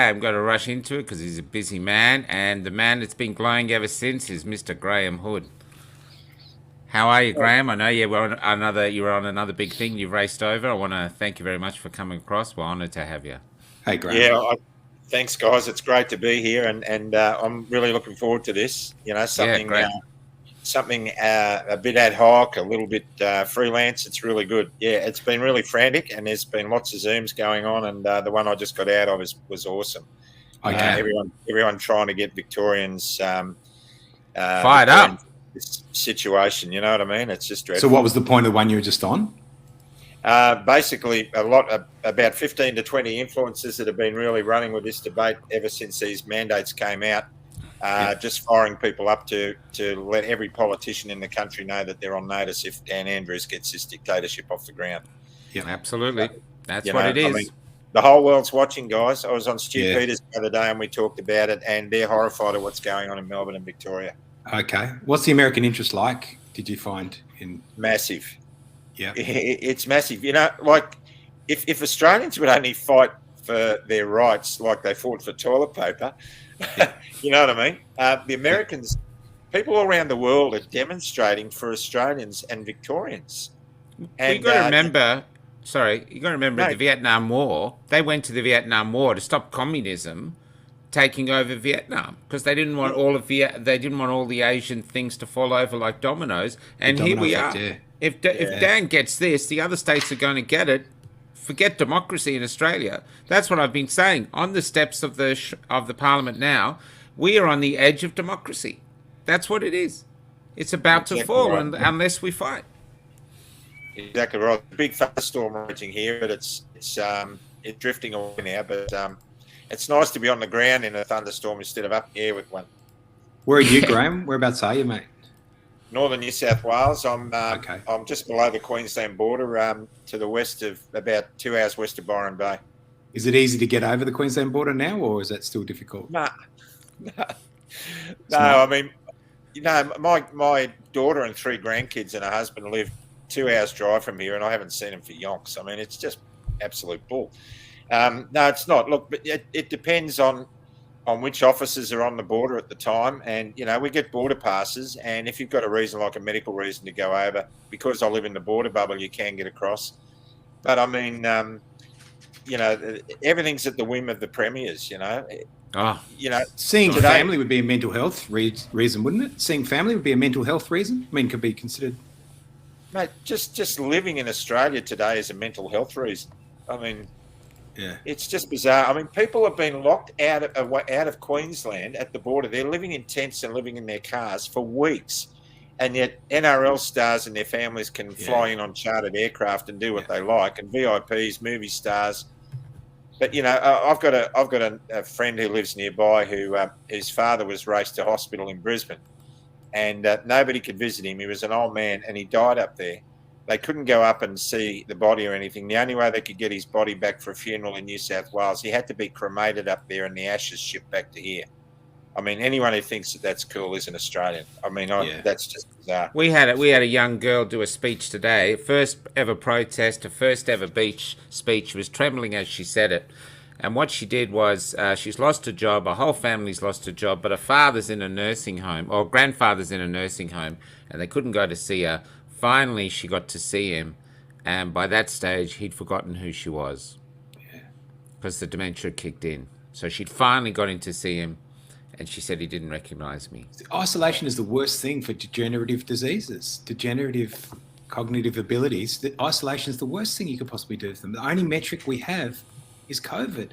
today. I'm going to rush into it because he's a busy man, and the man that's been glowing ever since is Mr. Graham Hood. How are you, Graham? I know you're on another big thing you've raced over. I want to thank you very much for coming across. We're honoured to have you. Hey, Graham. Thanks, guys. It's great to be here, and I'm really looking forward to this. Something a bit ad hoc, a little bit freelance. It's really good. Yeah, it's been really frantic, and there's been lots of Zooms going on, and the one I just got out of was awesome. Okay. Everyone trying to get Victorians fired up. This situation, you know what I mean? It's just dreadful. So what was the point of the one you were just on? Basically, about 15 to 20 influencers that have been really running with this debate ever since these mandates came out, just firing people up to let every politician in the country know that they're on notice if Dan Andrews gets this dictatorship off the ground. Yeah, absolutely. That's what it is. I mean, the whole world's watching, guys. I was on Stu Peters the other day and we talked about it, and they're horrified at what's going on in Melbourne and Victoria. Okay. What's the American interest like, did you find? Massive. Yeah. It's massive. You know, like if Australians would only fight for their rights like they fought for toilet paper, you know what I mean? The Americans, people all around the world are demonstrating for Australians and Victorians. And you've got to remember, the Vietnam War. They went to the Vietnam War to stop communism taking over Vietnam because they didn't want all the Asian things to fall over like dominoes. And here we are. If Dan gets this, the other states are going to get it. Forget democracy in Australia. That's what I've been saying on the steps of the Parliament now. We are on the edge of democracy. That's what it is. It's about to fall unless we fight. Exactly right. Big thunderstorm raging here, but it's drifting away now. But it's nice to be on the ground in a thunderstorm instead of up in the air with one. Where are you, Graham? Whereabouts are you, mate? Northern New South Wales. I'm just below the Queensland border, to the west of about 2 hours west of Byron Bay. Is it easy to get over the Queensland border now, or is that still difficult? No. I mean, you know, my daughter and 3 grandkids and her husband live 2 hours drive from here, and I haven't seen them for yonks. I mean, it's just absolute bull. No, it's not. Look, but it depends on which officers are on the border at the time. And, you know, we get border passes. And if you've got a reason, like a medical reason to go over, because I live in the border bubble, you can get across. But, I mean, you know, everything's at the whim of the premiers, you know. You know, seeing family would be a mental health reason, wouldn't it? Seeing family would be a mental health reason? I mean, could be considered. Mate, just living in Australia today is a mental health reason. I mean... Yeah, it's just bizarre. I mean, people have been locked out of Queensland at the border. They're living in tents and living in their cars for weeks, and yet NRL stars and their families can fly in on chartered aircraft and do what they like, and VIPs, movie stars. But you know, I've got a friend who lives nearby who his father was raced to hospital in Brisbane, and nobody could visit him. He was an old man, and he died up there. They couldn't go up and see the body or anything. The only way they could get his body back for a funeral in New South Wales, he had to be cremated up there and the ashes shipped back to here. I mean, anyone who thinks that that's cool isn't Australian. I mean, that's just bizarre. We had a young girl do a speech today, first ever protest, a first ever beach speech. She was trembling as she said it. And what she did was she's lost her job, her whole family's lost her job, but her father's in a nursing home, or grandfather's in a nursing home, and they couldn't go to see her. Finally, she got to see him, and by that stage, he'd forgotten who she was because the dementia kicked in. So she'd finally got in to see him, and she said he didn't recognize me. Isolation is the worst thing for degenerative diseases, degenerative cognitive abilities. Isolation is the worst thing you could possibly do for them. The only metric we have is COVID.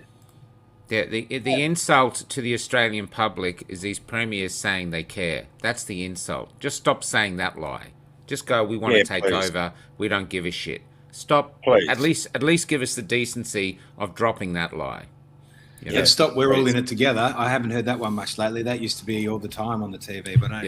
Yeah, the insult to the Australian public is these premiers saying they care. That's the insult. Just stop saying that lie. Just go, we want to take over. We don't give a shit. Stop. Please. At least give us the decency of dropping that lie. You know? And stop. We're all in it together. I haven't heard that one much lately. That used to be all the time on the TV, but I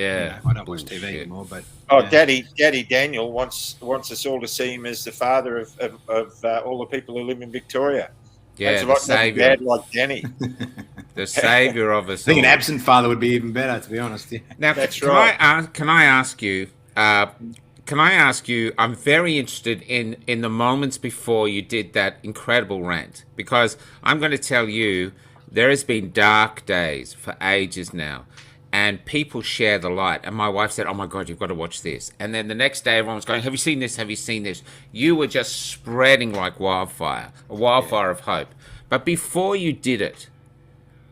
don't watch TV anymore. But Daddy Daniel wants us all to see him as the father of all the people who live in Victoria. Yeah, that's the savior. Dad like Danny. The savior of us. I think an absent father would be even better, to be honest. Yeah. Now, can I ask you? I'm very interested in the moments before you did that incredible rant, because I'm going to tell you There has been dark days for ages now, and people share the light. And my wife said, "Oh my God, you've got to watch this." And then the next day, everyone was going, "Have you seen this? Have you seen this?" You were just spreading like wildfire, a wildfire of hope. But before you did it,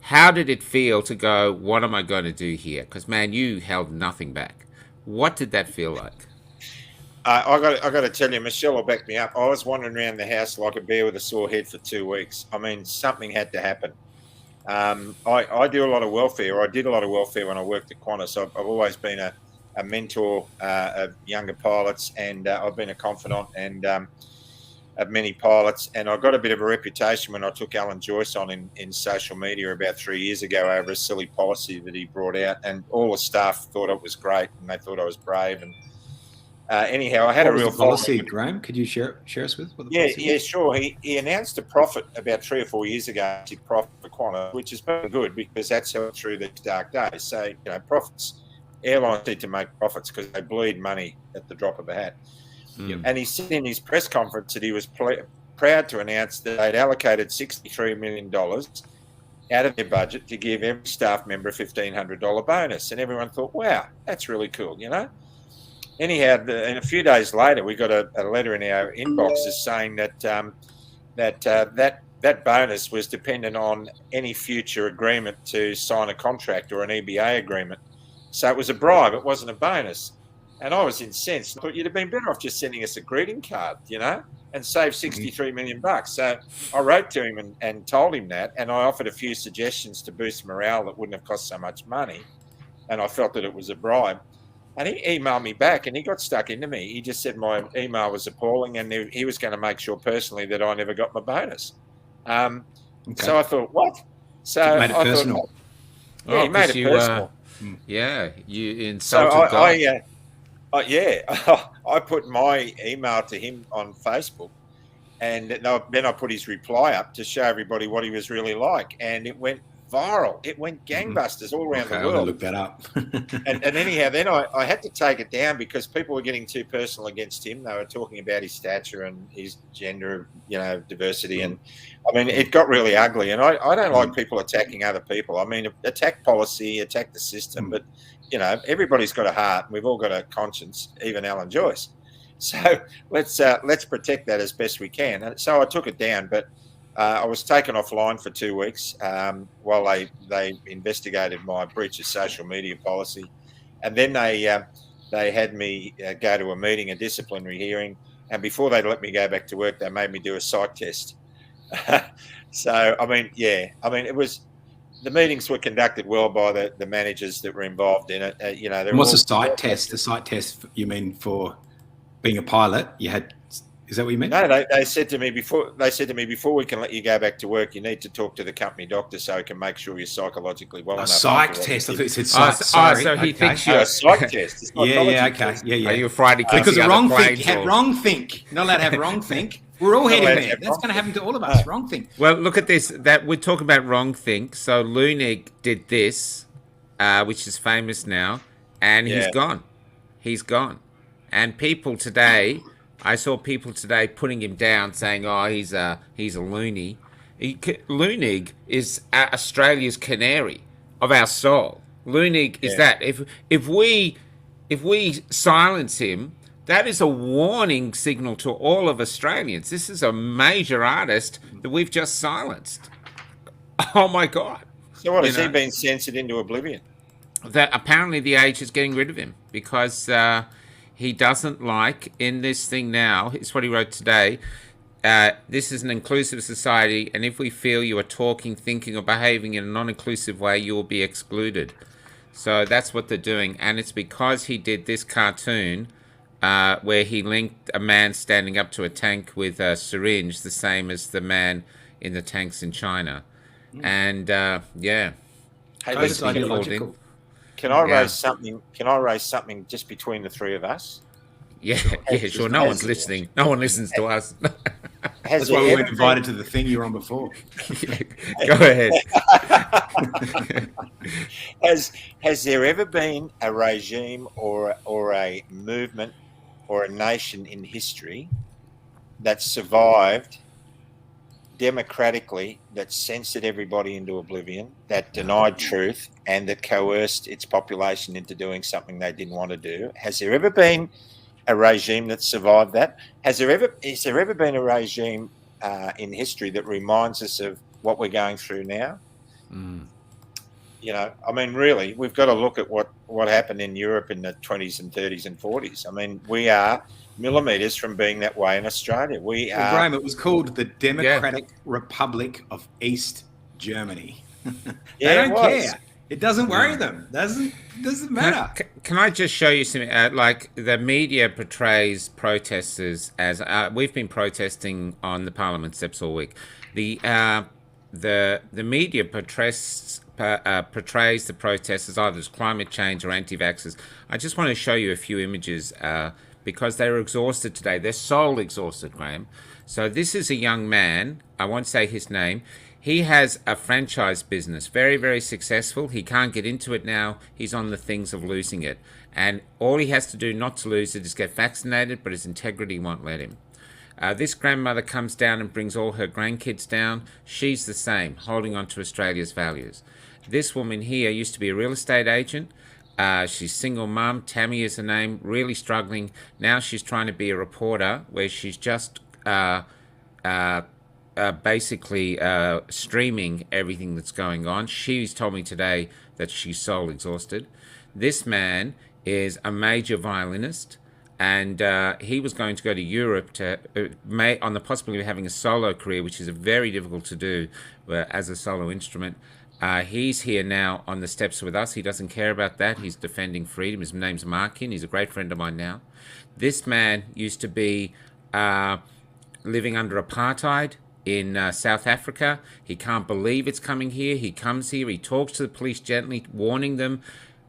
how did it feel to go, "What am I going to do here?" Because man, you held nothing back. What did that feel like? I got to tell you, Michelle will back me up. I was wandering around the house like a bear with a sore head for 2 weeks. I mean, something had to happen. I do a lot of welfare, or I did a lot of welfare when I worked at Qantas. I've always been a mentor of younger pilots, and I've been a confidant and of many pilots. And I got a bit of a reputation when I took Alan Joyce on in social media about 3 years ago over a silly policy that he brought out, and all the staff thought it was great, and they thought I was brave. And anyhow, I had a real policy, Graham. Could you share us with? What the policy yeah, sure. He announced a profit about 3 or 4 years ago, profit for Qantas, which has been good because that's helped through these dark days. So, profits. Airlines need to make profits because they bleed money at the drop of a hat. Mm. And he said in his press conference that he was proud to announce that they'd allocated $63 million out of their budget to give every staff member a $1,500 bonus. And everyone thought, wow, that's really cool, Anyhow, and a few days later, we got a letter in our inboxes saying that that bonus was dependent on any future agreement to sign a contract or an EBA agreement. So it was a bribe. It wasn't a bonus. And I was incensed. I thought you'd have been better off just sending us a greeting card, and save $63 million. So I wrote to him and told him that, and I offered a few suggestions to boost morale that wouldn't have cost so much money. And I felt that it was a bribe. And he emailed me back, and he got stuck into me. He just said my email was appalling, and he was going to make sure personally that I never got my bonus. So I thought, what? So he made it personal. Yeah, he made it personal. You insulted God. I put my email to him on Facebook, and then I put his reply up to show everybody what he was really like, and it went viral. It went gangbusters all around the world. I'll look that up. and anyhow, then I had to take it down because people were getting too personal against him. They were talking about his stature and his gender, diversity. And I mean, it got really ugly. And I don't like people attacking other people. I mean, attack policy, attack the system. But, everybody's got a heart. And we've all got a conscience, even Alan Joyce. So let's protect that as best we can. And so I took it down. But I was taken offline for 2 weeks while they investigated my breach of social media policy, and then they had me go to a meeting, a disciplinary hearing, and before they let me go back to work, they made me do a psych test. So it was, the meetings were conducted well by the managers that were involved in it. What's a psych test? The psych test, you mean for being a pilot? You had. Is that what you meant? No, they said to me before we can let you go back to work, you need to talk to the company doctor so he can make sure you're psychologically well enough. A psych test. I thought you said psych. Sorry. So he thinks you're a psych test. It's okay. Yeah. Are you afraid he because of wrong think? You had wrong think. Not allowed to have wrong think. We're all heading there. That's going to happen to all of us. Wrong think. Well, look at this. That we're talking about wrong think. So Lunig did this, which is famous now, and he's gone. He's gone. And people today. I saw people today putting him down, saying, "Oh, he's a loony." Lunig is Australia's canary of our soul. Lunig is that. If we silence him, that is a warning signal to all of Australians. This is a major artist that we've just silenced. Oh my God! So what has he been censored into oblivion? That apparently the age is getting rid of him because. He doesn't like in this thing now. It's what he wrote today. This is an inclusive society, and if we feel you are talking, thinking, or behaving in a non-inclusive way, you will be excluded. So that's what they're doing, and it's because he did this cartoon where he linked a man standing up to a tank with a syringe, the same as the man in the tanks in China. And Hey, it's ideological. Can I raise something? Can I raise something just between the three of us? Yeah, sure. No one's listening. No one listens to us. That's why we weren't invited to the thing you were on before. Go ahead. Has there ever been a regime or a movement or a nation in history that survived democratically that censored everybody into oblivion, that denied truth, and that coerced its population into doing something they didn't want to do? Has there ever been a regime that survived that? Has there ever been a regime in history that reminds us of what we're going through now? You know, I mean, really, we've got to look at what happened in Europe in the 20s and 30s and 40s. I mean, we are millimeters from being that way in Australia. Graham, it was called the Democratic Republic of East Germany. They don't care. It doesn't worry them. Doesn't matter. Can I just show you something? Like the media portrays protesters as we've been protesting on the Parliament steps all week. The media portrays the protesters either as climate change or anti-vaxxers. I just want to show you a few images because they're exhausted today. They're soul exhausted, Graham. So this is a young man. I won't say his name. He has a franchise business, very, very successful. He can't get into it now. He's on the things of losing it. And all he has to do not to lose it is get vaccinated, but his integrity won't let him. This grandmother comes down and brings all her grandkids down. She's the same, holding on to Australia's values. This woman here used to be a real estate agent. She's single mum. Tammy is her name, really struggling. Now she's trying to be a reporter where she's just basically streaming everything that's going on. She's told me today that she's soul exhausted. This man is a major violinist, and he was going to go to Europe to on the possibility of having a solo career, which is very difficult to do as a solo instrument. He's here now on the steps with us. He doesn't care about that. He's defending freedom. His name's Markin. He's a great friend of mine now. This man used to be living under apartheid in South Africa. He can't believe it's coming here. He comes here. He talks to the police gently, warning them.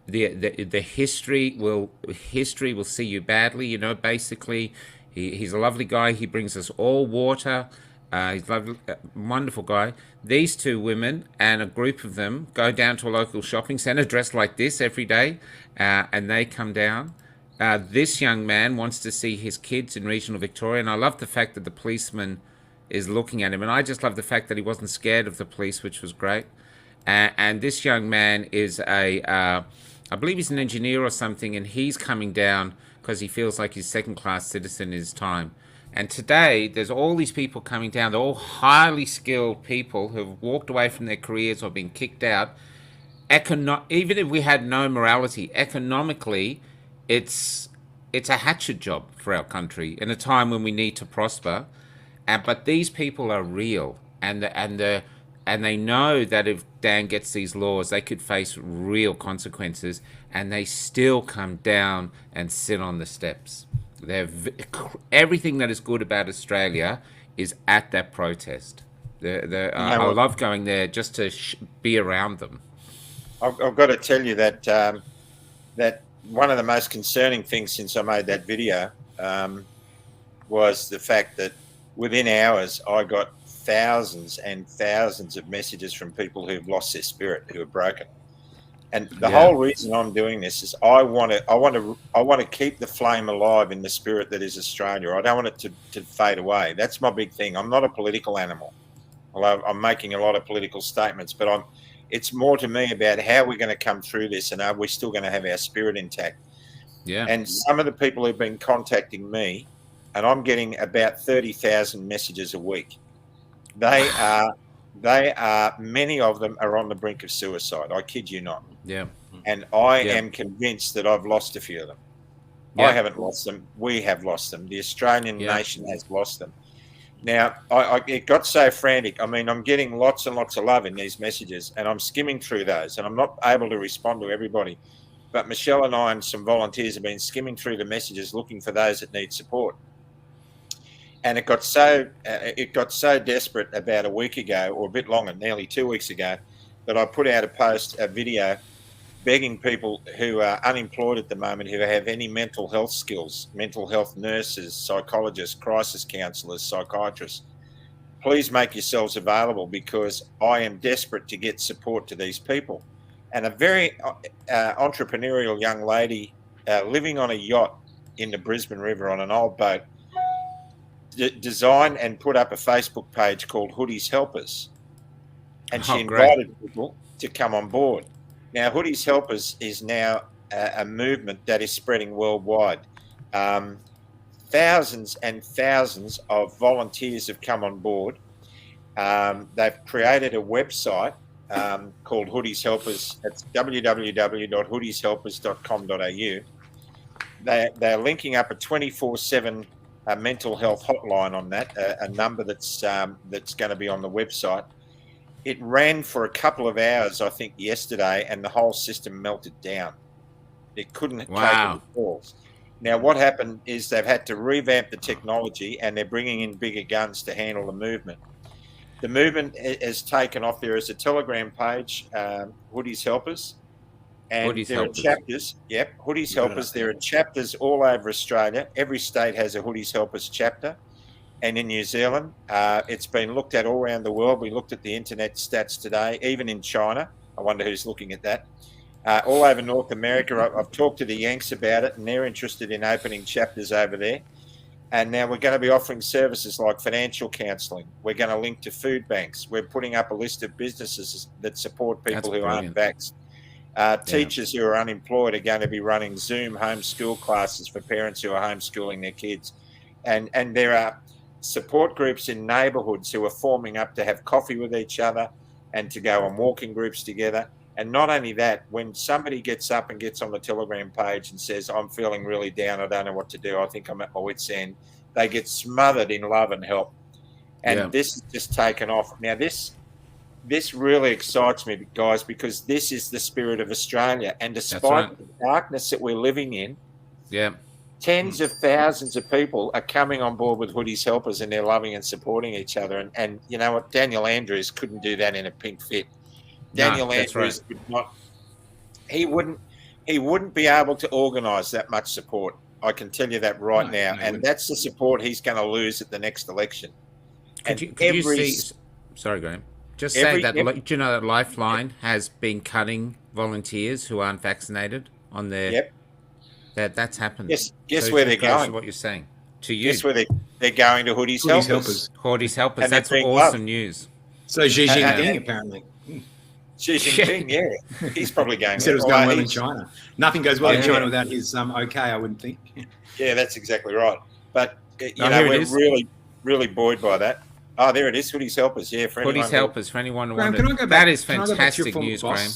The history will see you badly. You know, basically, he's a lovely guy. He brings us all water. He's a lovely, wonderful guy. These two women and a group of them go down to a local shopping centre dressed like this every day, and they come down. This young man wants to see his kids in regional Victoria, and I love the fact that the policeman is looking at him, and I just love the fact that he wasn't scared of the police, which was great. And this young man is I believe he's an engineer or something, and he's coming down because he feels like he's second-class citizen in his time. And today, there's all these people coming down. They're all highly skilled people who have walked away from their careers or been kicked out. Even if we had no morality, economically, it's a hatchet job for our country in a time when we need to prosper. But these people are real, and they know that if Dan gets these laws, they could face real consequences, and they still come down and sit on the steps. Everything that is good about Australia is at that protest. I love going there just to be around them. I've got to tell you that that one of the most concerning things since I made that video was the fact that within hours I got thousands and thousands of messages from people who've lost their spirit, who are broken. And the whole reason I'm doing this is I want to keep the flame alive in the spirit that is Australia. I don't want it to fade away. That's my big thing. I'm not a political animal. Although I'm making a lot of political statements, but it's more to me about how we're going to come through this, and are we still going to have our spirit intact? Yeah. And some of the people who've been contacting me, and I'm getting about 30,000 messages a week. They are many of them are on the brink of suicide. I kid you not. Yeah. And I am convinced that I've lost a few of them. Yeah. I haven't lost them. We have lost them. The Australian nation has lost them. Now, it got so frantic. I mean, I'm getting lots and lots of love in these messages, and I'm skimming through those, and I'm not able to respond to everybody. But Michelle and I and some volunteers have been skimming through the messages looking for those that need support. And it got so desperate about a week ago, or a bit longer, nearly 2 weeks ago, that I put out a video begging people who are unemployed at the moment, who have any mental health skills, mental health nurses, psychologists, crisis counsellors, psychiatrists, please make yourselves available, because I am desperate to get support to these people. And a very entrepreneurial young lady living on a yacht in the Brisbane River on an old boat designed and put up a Facebook page called Hoodie's Helpers. And she great. invited people to come on board. Now, Hoodie's Helpers is now a movement that is spreading worldwide. Thousands and thousands of volunteers have come on board. They've created a website called Hoodie's Helpers. It's www.hoodieshelpers.com.au. They're linking up a 24/7 mental health hotline on that, a number that's going to be on the website. It ran for a couple of hours, I think, yesterday, and the whole system melted down. It couldn't take any calls. Now, what happened is they've had to revamp the technology, and they're bringing in bigger guns to handle the movement. The movement has taken off. There is a Telegram page, Hoodie's Helpers, and Hoodie's there Helpers. are chapters. Yep, Hoodie's Helpers. There are chapters all over Australia. Every state has a Hoodie's Helpers chapter. And in New Zealand, it's been looked at all around the world. We looked at the internet stats today, even in China. I wonder who's looking at that. All over North America, I've talked to the Yanks about it, and they're interested in opening chapters over there. And now we're going to be offering services like financial counselling. We're going to link to food banks. We're putting up a list of businesses that support people who aren't vaxxed. Teachers who are unemployed are going to be running Zoom homeschool classes for parents who are homeschooling their kids. And there are support groups in neighbourhoods who are forming up to have coffee with each other and to go on walking groups together. And not only that, when somebody gets up and gets on the Telegram page and says, I'm feeling really down, I don't know what to do, I think I'm at my wit's end, they get smothered in love and help. And this has just taken off. Now, this really excites me, guys, because this is the spirit of Australia. And despite the darkness that we're living in, tens of thousands of people are coming on board with Hoodie's Helpers, and they're loving and supporting each other. And you know what? Daniel Andrews couldn't do that in a pink fit. Daniel Andrews would not. He wouldn't be able to organise that much support. I can tell you that now. And that's the support he's going to lose at the next election. Could you see? Sorry, Graham. Just say that. Do you know that Lifeline has been cutting volunteers who aren't vaccinated on their? Yep. That's happened. Guess where they're going? What you're saying to you? Guess where they're going to Hoodie's Helpers. Hoodie's Helpers. And that's awesome news. So Xi Jinping apparently. Xi Jinping, he's probably going. He said it was going well in China. Nothing goes well in China without his okay, I wouldn't think. Yeah, that's exactly right. But we're really, really buoyed by that. Oh, there it is, Hoodie's Helpers. Yeah, for Hoodie's Helpers for anyone who Graham, wanted. That is fantastic news, Graham.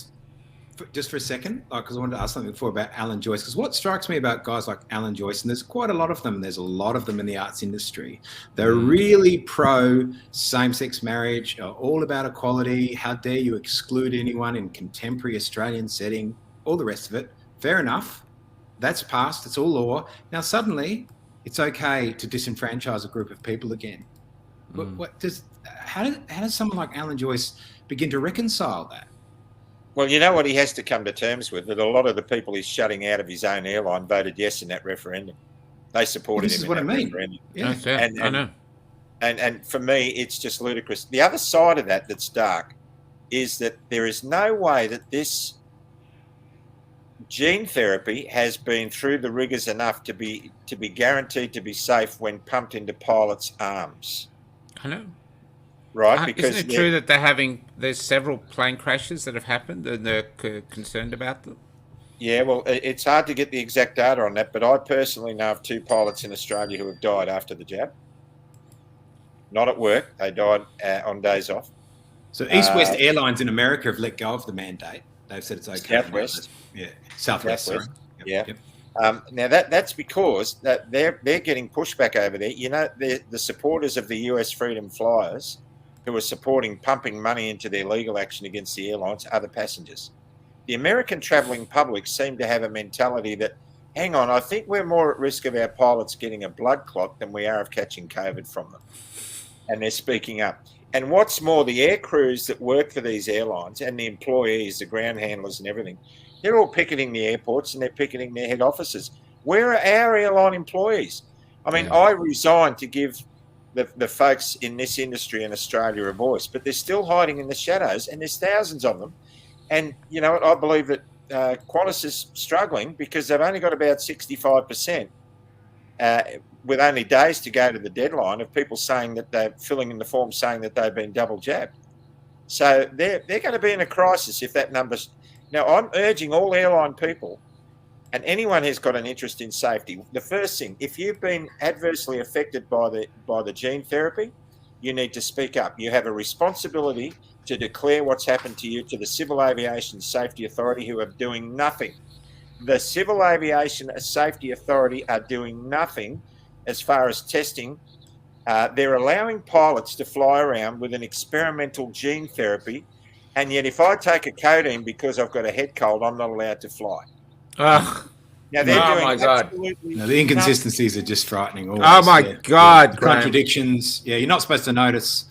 Just for a second, because I wanted to ask something before about Alan Joyce. Because what strikes me about guys like Alan Joyce, and there's quite a lot of them, there's a lot of them in the arts industry, they're really pro same-sex marriage, all about equality. How dare you exclude anyone in contemporary Australian setting, all the rest of it. Fair enough. That's passed. It's all law. Now, suddenly, it's okay to disenfranchise a group of people again. How does someone like Alan Joyce begin to reconcile that? Well, you know what he has to come to terms with? That a lot of the people he's shutting out of his own airline voted yes in that referendum. They supported him in that referendum. Yeah. I know. And for me, it's just ludicrous. The other side of that that's dark is that there is no way that this gene therapy has been through the rigours enough to be guaranteed to be safe when pumped into pilots' arms. I know. Right, because isn't it true that there's several plane crashes that have happened and they're concerned about them? Yeah, well, it's hard to get the exact data on that, but I personally know of 2 pilots in Australia who have died after the jab. Not at work, they died on days off. So East-West Airlines in America have let go of the mandate. They've said it's okay. Southwest. Yeah, Southwest. Sorry. Yep. Now that's because that they're getting pushback over there. You know, the supporters of the US Freedom Flyers, who are supporting pumping money into their legal action against the airlines, are the passengers. The American travelling public seem to have a mentality that, hang on, I think we're more at risk of our pilots getting a blood clot than we are of catching COVID from them. And they're speaking up. And what's more, the air crews that work for these airlines and the employees, the ground handlers and everything, they're all picketing the airports and they're picketing their head offices. Where are our airline employees? I mean, I resigned to give the folks in this industry in Australia a voice, but they're still hiding in the shadows, and there's thousands of them. And, you know, I believe that Qantas is struggling because they've only got about 65% with only days to go to the deadline, of people saying that they're filling in the form saying that they've been double jabbed. So they're going to be in a crisis if that number's. Now, I'm urging all airline people and anyone who's got an interest in safety, the first thing, if you've been adversely affected by the gene therapy, you need to speak up. You have a responsibility to declare what's happened to you to the Civil Aviation Safety Authority, who are doing nothing. The Civil Aviation Safety Authority are doing nothing as far as testing. They're allowing pilots to fly around with an experimental gene therapy, and yet if I take a codeine because I've got a head cold, I'm not allowed to fly. Now they're doing my God! No, the inconsistencies are just frightening. Always. Oh my God! The contradictions. Yeah, you're not supposed to notice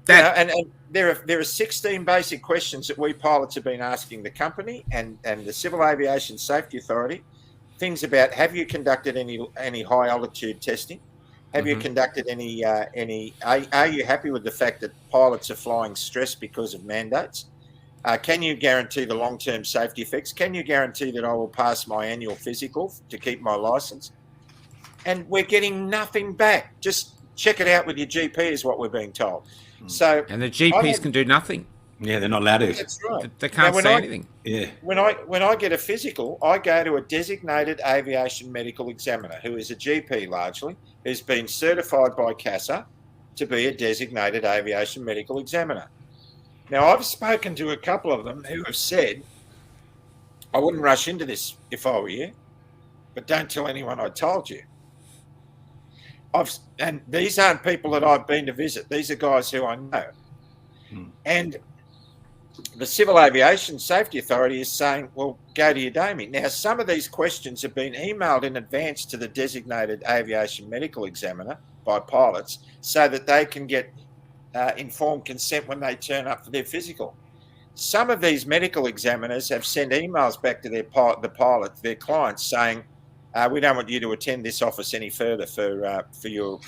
that. And there are 16 basic questions that we pilots have been asking the company and the Civil Aviation Safety Authority. Things about, have you conducted any high altitude testing? Have you conducted any? Are you happy with the fact that pilots are flying stressed because of mandates? Can you guarantee the long-term safety effects? Can you guarantee that I will pass my annual physical to keep my license? And we're getting nothing back. Just check it out with your GP is what we're being told. So, and the GPs can do nothing. Yeah, they're not allowed to. That's right. They can't say anything. Yeah. When I get a physical, I go to a designated aviation medical examiner, who is a GP largely, who's been certified by CASA to be a designated aviation medical examiner. Now, I've spoken to a couple of them who have said, I wouldn't rush into this if I were you, but don't tell anyone I told you. And these aren't people that I've been to visit. These are guys who I know. And the Civil Aviation Safety Authority is saying, well, go to your DAMI. Now, some of these questions have been emailed in advance to the designated aviation medical examiner by pilots so that they can get informed consent when they turn up for their physical. Some of these medical examiners have sent emails back to the pilots, their clients, saying, we don't want you to attend this office any further for your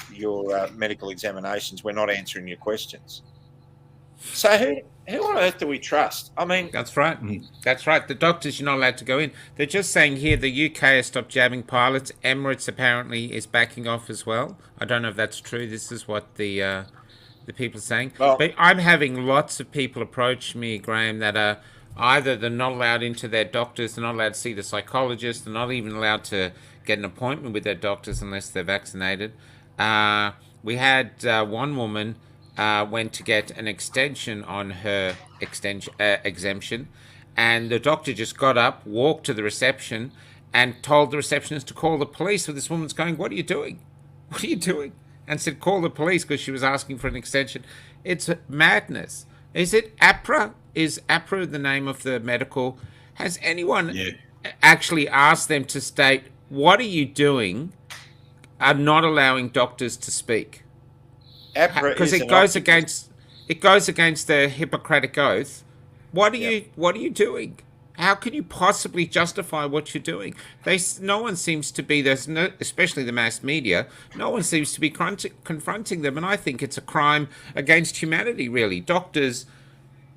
medical examinations. We're not answering your questions. So who on earth do we trust? I mean, that's right. That's right. The doctors, you're not allowed to go in. They're just saying here the UK has stopped jabbing pilots. Emirates apparently is backing off as well. I don't know if that's true. This is what the people are saying. Well, but I'm having lots of people approach me, Graham, that are either they're not allowed into their doctors, they're not allowed to see the psychologist, they're not even allowed to get an appointment with their doctors unless they're vaccinated. We had one woman went to get an extension on her exemption, and the doctor just got up, walked to the reception, and told the receptionist to call the police. So this woman's going, "What are you doing? What are you doing?" And said, "Call the police," because she was asking for an extension. It's madness. Is it APRA? Is APRA the name of the medical? Has anyone actually asked them to state, what are you doing? Are not allowing doctors to speak? Because it goes against the Hippocratic Oath. What are you doing? How can you possibly justify what you're doing? No one seems to be, especially the mass media, no one seems to be confronting them, and I think it's a crime against humanity, really. Doctors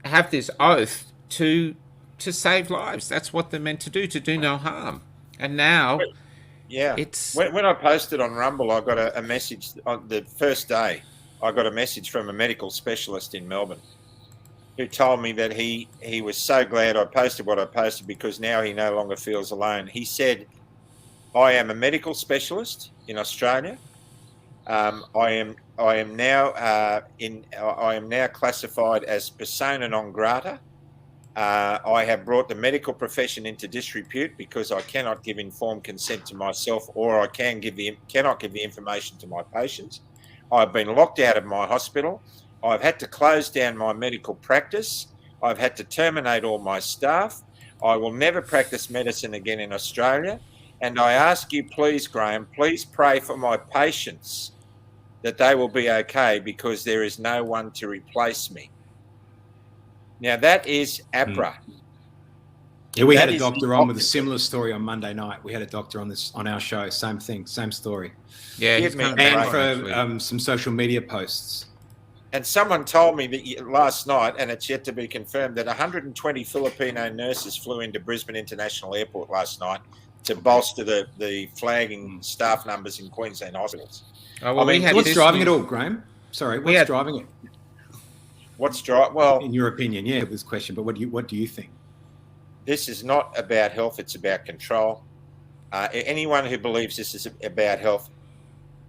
have this oath to save lives. That's what they're meant to do no harm. And now, it's... When I posted on Rumble, I got a message on the first day. I got a message from a medical specialist in Melbourne who told me that he was so glad I posted what I posted because now he no longer feels alone. He said, "I am a medical specialist in Australia. I am now classified as persona non grata. I have brought the medical profession into disrepute because I cannot give informed consent to myself, or I cannot give the information to my patients. I've been locked out of my hospital. I've had to close down my medical practice. I've had to terminate all my staff. I will never practice medicine again in Australia. And I ask you, please, Graham, please pray for my patients that they will be okay because there is no one to replace me." Now, that is APRA. Yeah, we had a doctor on with a similar story on Monday night. We had a doctor on our show. Same thing, same story. Yeah, and for some social media posts. And someone told me that last night, and it's yet to be confirmed, that 120 Filipino nurses flew into Brisbane International Airport last night to bolster the flagging staff numbers in Queensland hospitals. Oh, well, what's driving it all, Graham? Sorry, what's driving it? What's driving? Well, in your opinion, yeah, this question. But what do you think? This is not about health; it's about control. Anyone who believes this is about health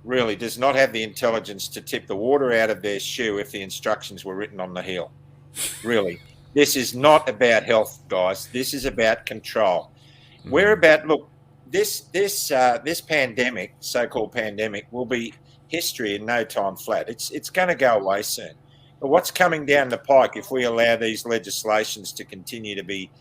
really does not have the intelligence to tip the water out of their shoe if the instructions were written on the heel. Really, this is not about health, guys. This is about control. We're about this pandemic, so-called pandemic, will be history in no time flat. It's going to go away soon. But what's coming down the pike if we allow these legislations to continue to be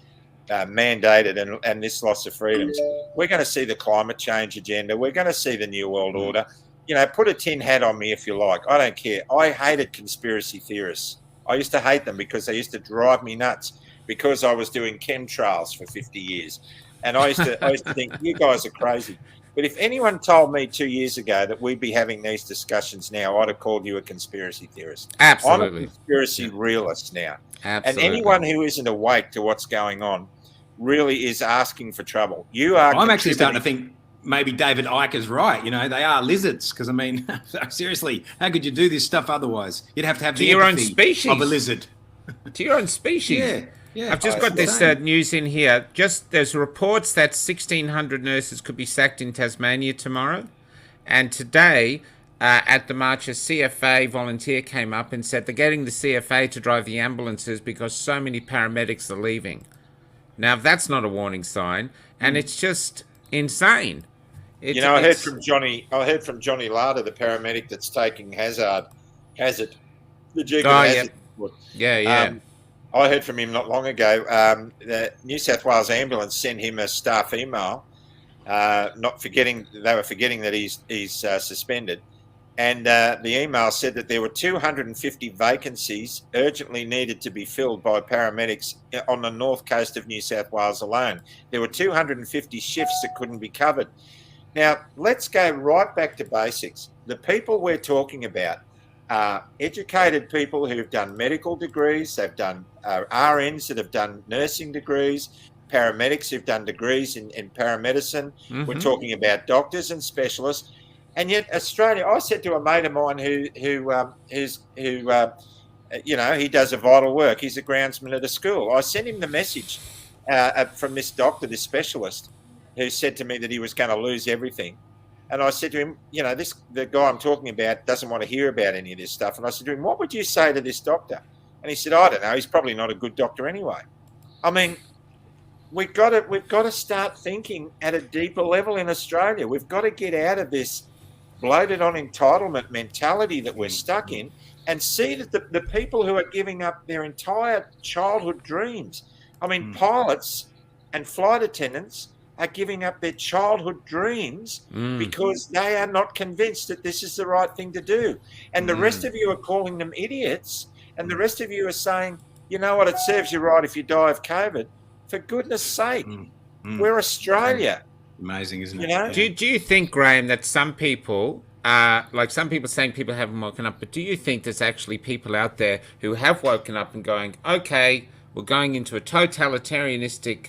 mandated and this loss of freedoms? We're going to see the climate change agenda. We're going to see the New World Order. You know, put a tin hat on me if you like. I don't care. I hated conspiracy theorists. I used to hate them because they used to drive me nuts because I was doing chemtrails for 50 years. And I used to think, you guys are crazy. But if anyone told me 2 years ago that we'd be having these discussions now, I'd have called you a conspiracy theorist. Absolutely. I'm a conspiracy realist now. Absolutely. And anyone who isn't awake to what's going on really is asking for trouble. I'm actually starting to think maybe David Icke is right. You know, they are lizards. Because, I mean, seriously, how could you do this stuff otherwise? You'd have to have the own species of a lizard. To your own species. Yeah. Yeah, I've just got this news in here. There's reports that 1,600 nurses could be sacked in Tasmania tomorrow. And today, at the march, a CFA volunteer came up and said they're getting the CFA to drive the ambulances because so many paramedics are leaving. Now, that's not a warning sign, and it's just insane. I heard from Johnny Larder, the paramedic that's taking Hazard. The Jig Hazard. Yeah. I heard from him not long ago. The New South Wales ambulance sent him a staff email, they were forgetting that he's suspended, and the email said that there were 250 vacancies urgently needed to be filled by paramedics on the north coast of New South Wales alone. There were 250 shifts that couldn't be covered. Now let's go right back to basics. The people we're talking about are educated people who've done medical degrees. They've done RNs that have done nursing degrees, paramedics who've done degrees in paramedicine. We're talking about doctors and specialists. And yet Australia, I said to a mate of mine who he does a vital work. He's a groundsman at a school. I sent him the message from this doctor, this specialist, who said to me that he was going to lose everything. And I said to him, the guy I'm talking about doesn't want to hear about any of this stuff. And I said to him, what would you say to this doctor? And he said, I don't know. He's probably not a good doctor anyway. I mean, we've got to start thinking at a deeper level in Australia. We've got to get out of this bloated on entitlement mentality that we're stuck in and see that the people who are giving up their entire childhood dreams. I mean, pilots and flight attendants are giving up their childhood dreams because they are not convinced that this is the right thing to do. And the rest of you are calling them idiots. And the rest of you are saying, you know what, it serves you right if you die of COVID. For goodness sake, we're Australia. Amazing, isn't it? You know? Do you think, Graham, that some people, some people saying people haven't woken up, but do you think there's actually people out there who have woken up and going, okay, we're going into a totalitarianistic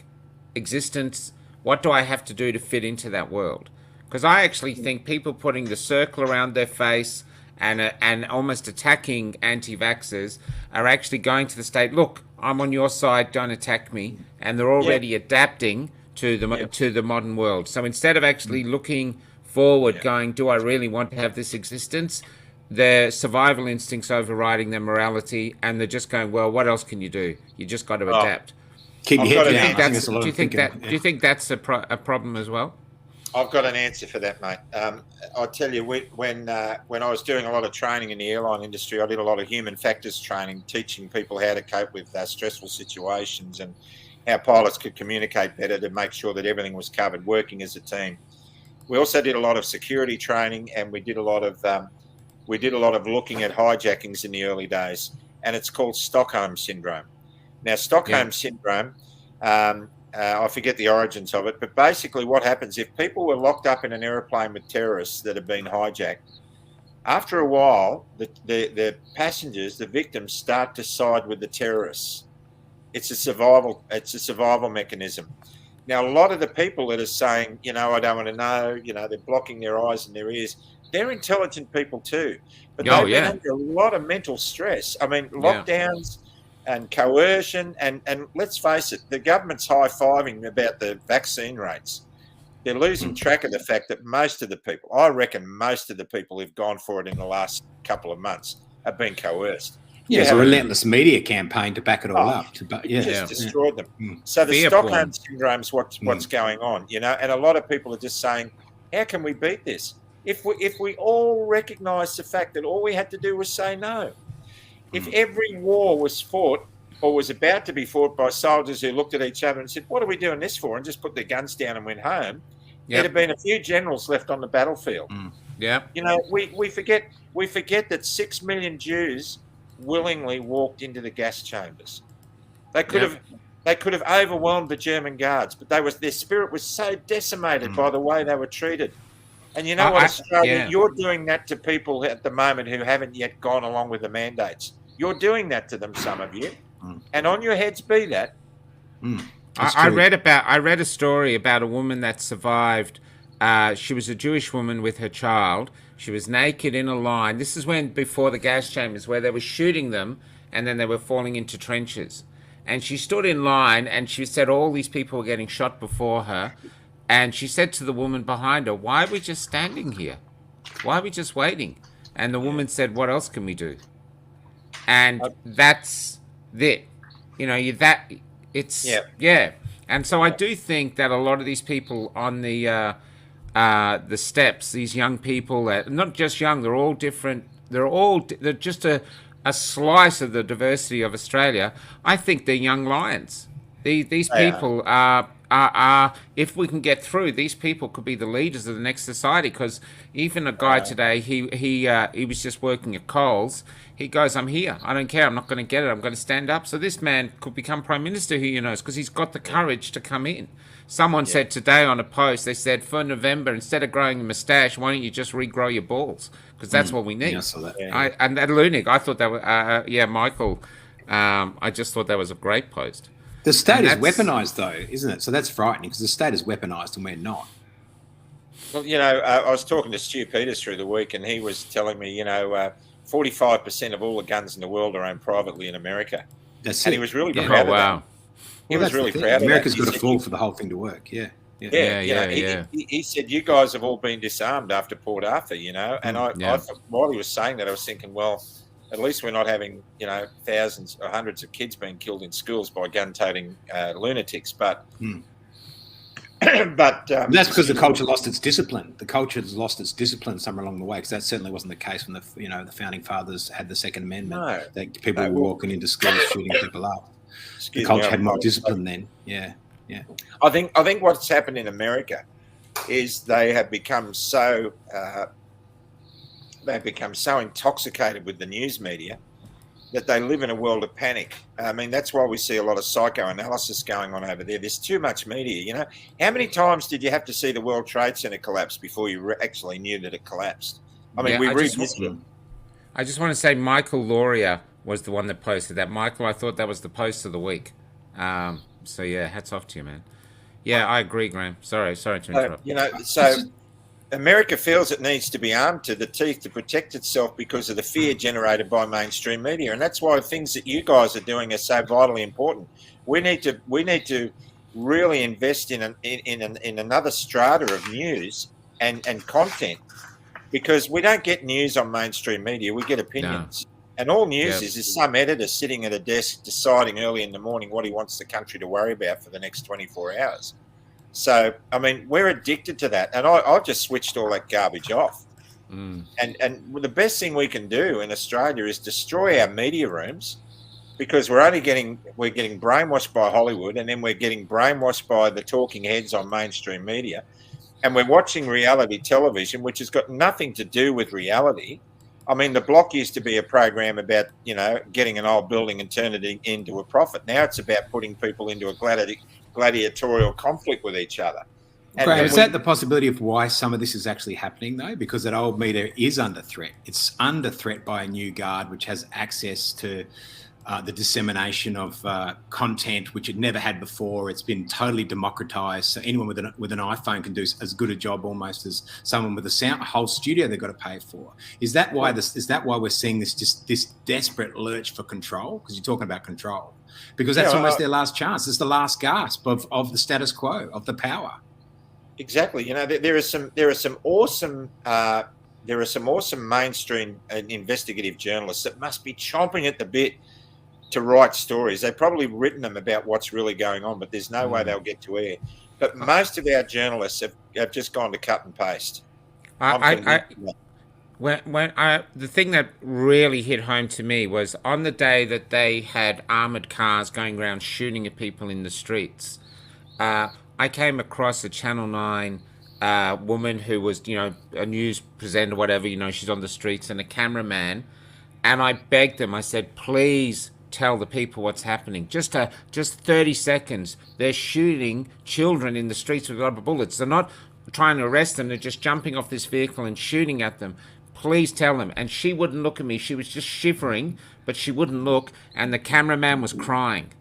existence. What do I have to do to fit into that world? Because I actually think people putting the circle around their face and almost attacking anti-vaxxers are actually going to the state, look, I'm on your side, don't attack me. And they're already adapting to the modern world. So instead of actually looking forward, going, do I really want to have this existence? Their survival instincts overriding their morality, and they're just going, well, what else can you do? You just got to adapt. Keep your head down. Do you think that's a problem as well? I've got an answer for that, mate. I'll tell you, when I was doing a lot of training in the airline industry, I did a lot of human factors training, teaching people how to cope with stressful situations and how pilots could communicate better to make sure that everything was covered, working as a team. We also did a lot of security training, and we did a lot of looking at hijackings in the early days, and it's called Stockholm Syndrome. Now, Stockholm Syndrome, I forget the origins of it, but basically what happens if people were locked up in an aeroplane with terrorists that have been hijacked, after a while, the passengers, the victims, start to side with the terrorists. It's a survival mechanism. Now, a lot of the people that are saying, I don't want to know, they're blocking their eyes and their ears. They're intelligent people too, but they've been under a lot of mental stress. I mean, lockdowns and coercion, and let's face it, the government's high-fiving about the vaccine rates. They're losing track of the fact that most of the people, I reckon most of the people who've gone for it in the last couple of months have been coerced. Yeah, it's a relentless media campaign to back it all up. Just destroyed them. So the Stockholm syndrome's what's going on, and a lot of people are just saying, how can we beat this? If we all recognise the fact that all we had to do was say no. If every war was fought or was about to be fought by soldiers who looked at each other and said, what are we doing this for? And just put their guns down and went home, there'd have been a few generals left on the battlefield. We forget that 6 million Jews willingly walked into the gas chambers. They could have overwhelmed the German guards, but their spirit was so decimated by the way they were treated. And Australia, you're doing that to people at the moment who haven't yet gone along with the mandates. You're doing that to them, some of you, and on your heads be that. I read a story about a woman that survived. She was a Jewish woman with her child. She was naked in a line. This is before the gas chambers, where they were shooting them and then they were falling into trenches. And she stood in line and she said all these people were getting shot before her. And she said to the woman behind her, why are we just standing here? Why are we just waiting? And the woman said, what else can we do? And that's it. And so I do think that a lot of these people on the steps, these young people, not just young, they're all different. They're just a slice of the diversity of Australia. I think they're young lions. These people are, if we can get through, these people could be the leaders of the next society. Because even a guy today, he was just working at Coles. He goes, I'm here. I don't care. I'm not going to get it. I'm going to stand up. So this man could become Prime Minister, who knows, because he's got the courage to come in. Someone said today on a post, they said, for November, instead of growing a moustache, why don't you just regrow your balls? Because that's what we need. Yeah, I saw that. And that lunatic, I thought that was, Michael, I just thought that was a great post. The state is weaponized, though, isn't it? So that's frightening, because the state is weaponized and we're not. Well, I was talking to Stu Peters through the week, and he was telling me, 45% of all the guns in the world are owned privately in America. And he was really proud of that. He was really proud of that. America's got to fall for the whole thing to work, He said, you guys have all been disarmed after Port Arthur, and I thought, while he was saying that, I was thinking, well, at least we're not having, thousands or hundreds of kids being killed in schools by gun-toting lunatics. But that's because the culture lost its discipline. The culture has lost its discipline somewhere along the way, because that certainly wasn't the case when the founding fathers had the Second Amendment. No, that people were walking into schools shooting people up. The culture had more discipline then. Yeah. I think what's happened in America is they have become so intoxicated with the news media that they live in a world of panic. I mean, that's why we see a lot of psychoanalysis going on over there. There's too much media, How many times did you have to see the World Trade Center collapse before you actually knew that it collapsed? I mean, I just want to say Michael Lauria was the one that posted that. Michael, I thought that was the post of the week. So, hats off to you, man. Yeah, I agree, Graham. Sorry to interrupt. So America feels it needs to be armed to the teeth to protect itself because of the fear generated by mainstream media, and that's why things that you guys are doing are so vitally important. We need to really invest in another strata of news and content, because we don't get news on mainstream media. We get opinions. No. And all news is some editor sitting at a desk deciding early in the morning what he wants the country to worry about for the next 24 hours. So, I mean, we're addicted to that. And I've just switched all that garbage off. And the best thing we can do in Australia is destroy our media rooms, because we're getting brainwashed by Hollywood, and then we're getting brainwashed by the talking heads on mainstream media. And we're watching reality television, which has got nothing to do with reality. I mean, The Block used to be a program about, getting an old building and turning it into a profit. Now it's about putting people into a gladiatorial conflict with each other. Graham, is that the possibility of why some of this is actually happening, though? Because that old media is under threat. It's under threat by a new guard, which has access to the dissemination of content which it never had before. It's been totally democratized. So anyone with an iPhone can do as good a job almost as someone with a whole studio they've got to pay for. Is that why we're seeing this desperate lurch for control? Because you're talking about control. Because that's almost their last chance. It's the last gasp of the status quo, of the power. Exactly. There are some awesome mainstream and investigative journalists that must be chomping at the bit to write stories. They've probably written them about what's really going on, but there's no way they'll get to air. But most of our journalists have just gone to cut and paste. The thing that really hit home to me was on the day that they had armored cars going around shooting at people in the streets. I came across a Channel 9 woman who was, a news presenter, whatever, she's on the streets, and a cameraman. And I begged them, I said, please tell the people what's happening. Just 30 seconds. They're shooting children in the streets with rubber bullets. They're not trying to arrest them. They're just jumping off this vehicle and shooting at them. Please tell them. And she wouldn't look at me. She was just shivering, but she wouldn't look. And the cameraman was crying.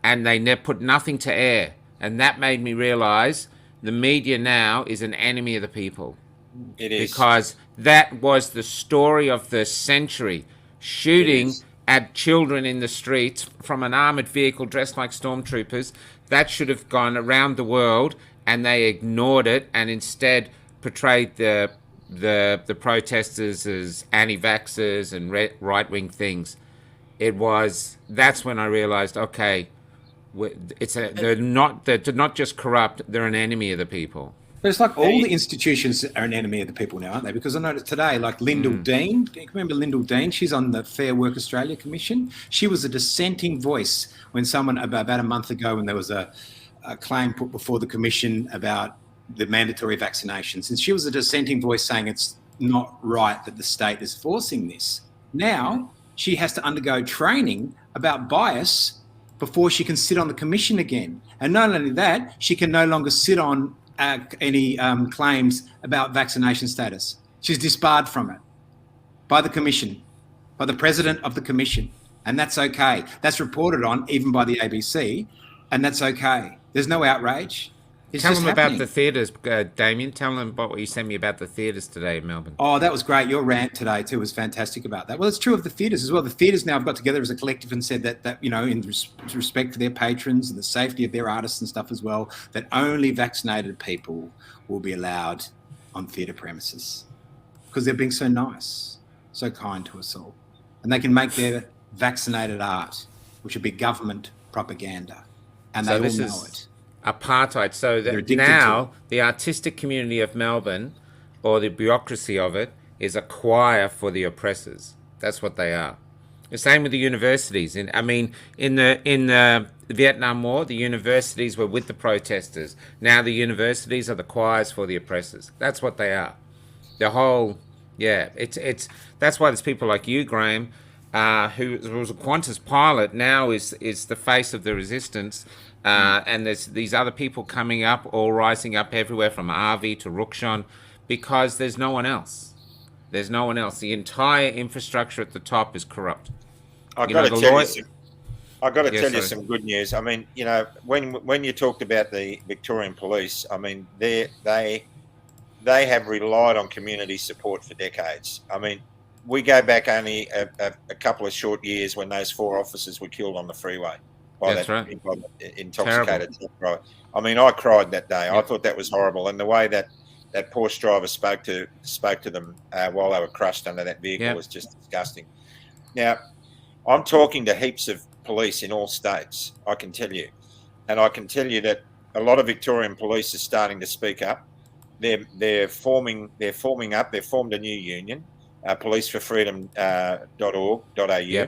And they put nothing to air. And that made me realize the media now is an enemy of the people. It is. Because that was the story of the century. Shooting at children in the streets from an armored vehicle dressed like stormtroopers. That should have gone around the world, and they ignored it and instead portrayed the protesters as anti-vaxxers and right-wing things. That's when I realized, okay, they're not just corrupt, they're an enemy of the people. But it's like all the institutions are an enemy of the people now, aren't they? Because I noticed today, like Lyndall Dean, can you remember Lyndall Dean? She's on the Fair Work Australia Commission. She was a dissenting voice when someone, about a month ago, when there was a claim put before the commission about the mandatory vaccinations. And she was a dissenting voice saying it's not right that the state is forcing this. Now she has to undergo training about bias before she can sit on the commission again. And not only that, she can no longer sit on any claims about vaccination status. She's disbarred from it by the commission, by the president of the commission. And that's okay. That's reported on even by the ABC, and that's okay. There's no outrage. Tell them about the theatres, Damien. Tell them about what you sent me about the theatres today in Melbourne. Oh, that was great. Your rant today too was fantastic about that. Well, it's true of the theatres as well. The theatres now have got together as a collective and said that in respect for their patrons and the safety of their artists and stuff as well, that only vaccinated people will be allowed on theatre premises because they're being so nice, so kind to us all. And they can make their vaccinated art, which would be government propaganda. And they all know it. Apartheid. So that now the artistic community of Melbourne, or the bureaucracy of it, is a choir for the oppressors. That's what they are. The same with the universities. In the Vietnam War, the universities were with the protesters. Now the universities are the choirs for the oppressors. That's what they are. The whole, it's that's why there's people like you, Graham, who was a Qantas pilot, now is the face of the resistance. And there's these other people coming up, all rising up everywhere from RV to Rukshan, because there's no one else. There's no one else. The entire infrastructure at the top is corrupt. I've got to tell you some good news. I mean, when you talked about the Victorian Police, I mean, they have relied on community support for decades. I mean, we go back only a couple of short years when those 4 officers were killed on the freeway. By that intoxicated truck driver. I mean, I cried that day. I thought that was horrible, and the way that Porsche driver spoke to them while they were crushed under that vehicle was just disgusting. Now, I'm talking to heaps of police in all states. I can tell you, and I can tell you that a lot of Victorian police are starting to speak up. They're forming up. They've formed a new union, policeforfreedom.org.au.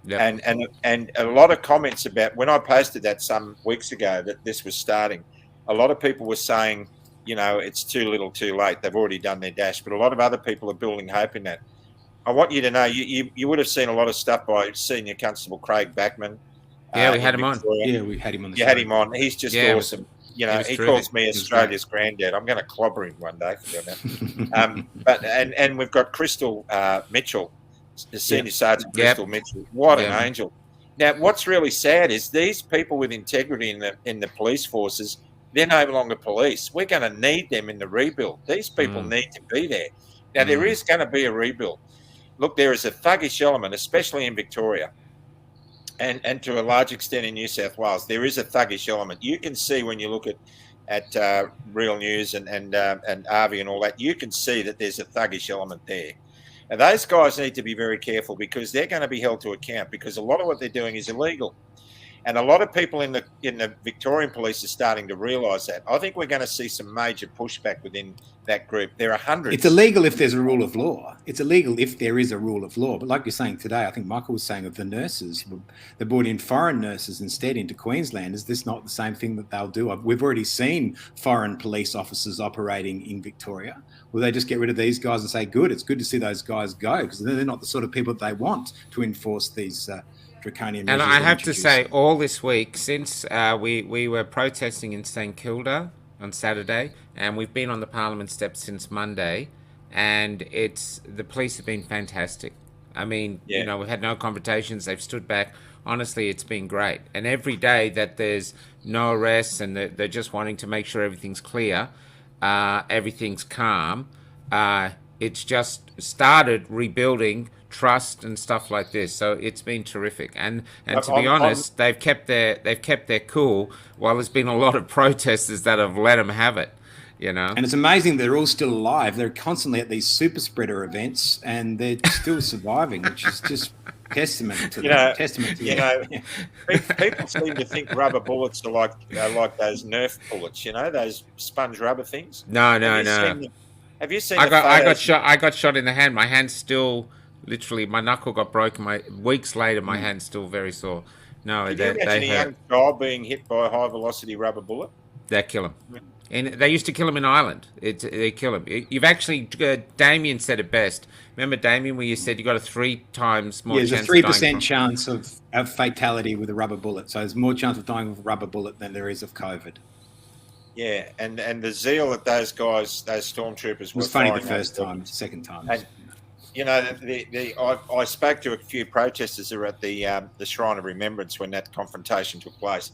Yep. And a lot of comments about when I posted that some weeks ago that this was starting, a lot of people were saying, it's too little too late. They've already done their dash. But a lot of other people are building hope in that. I want you to know, you would have seen a lot of stuff by Senior Constable Craig Backman. Yeah, we had him on. Yeah, we had him on the show. You had him on. He's just awesome. He calls me Australia's granddad. I'm going to clobber him one day for doing that. But we've got Crystal Mitchell, the Senior Sergeant Crystal Mitchell. What an angel. Now, what's really sad is these people with integrity in the police forces, they're no longer police. We're going to need them in the rebuild. These people need to be there. Now, there is going to be a rebuild. Look, there is a thuggish element, especially in Victoria, and to a large extent in New South Wales. There is a thuggish element. You can see when you look at Real News and Arvie and all that, you can see that there's a thuggish element there. And those guys need to be very careful because they're going to be held to account because a lot of what they're doing is illegal. And a lot of people in the Victorian police are starting to realise that. I think we're going to see some major pushback within that group. There are hundreds. It's illegal if there's a rule of law. It's illegal if there is a rule of law. But like you're saying today, I think Michael was saying of the nurses, they brought in foreign nurses instead into Queensland. Is this not the same thing that they'll do? We've already seen foreign police officers operating in Victoria. Will they just get rid of these guys and say, good, it's good to see those guys go because they're not the sort of people that they want to enforce these draconian measures. And I have to say, all this week, since we were protesting in St Kilda on Saturday, and we've been on the Parliament steps since Monday, and the police have been fantastic. I mean, you know, we had no confrontations. They've stood back. Honestly, it's been great. And every day that there's no arrests and they're just wanting to make sure everything's clear, everything's calm, it's just started rebuilding trust and stuff like this. So it's been terrific. And to be honest, they've kept their cool while there's been a lot of protesters that have let them have it. You know, and it's amazing they're all still alive. They're constantly at these super spreader events, and they're still surviving, which is just testament to them. People seem to think rubber bullets are like those Nerf bullets. You know, those sponge rubber things. No. Have you seen? I got shot in the hand. My hand's still literally. My knuckle got broken. Weeks later, my hand's still very sore. No, Can you imagine a young child being hit by a high velocity rubber bullet? They kill him. And they used to kill him in Ireland. They kill him. You've actually, Damien said it best. Remember, Damien, where you said you got a 3 times more chance of dying? There's a 3% chance of fatality with a rubber bullet. So there's more chance of dying with a rubber bullet than there is of COVID. Yeah, and the zeal that those guys, those stormtroopers, was funny the first time, second time. And, you know, I spoke to a few protesters who were at the Shrine of Remembrance when that confrontation took place.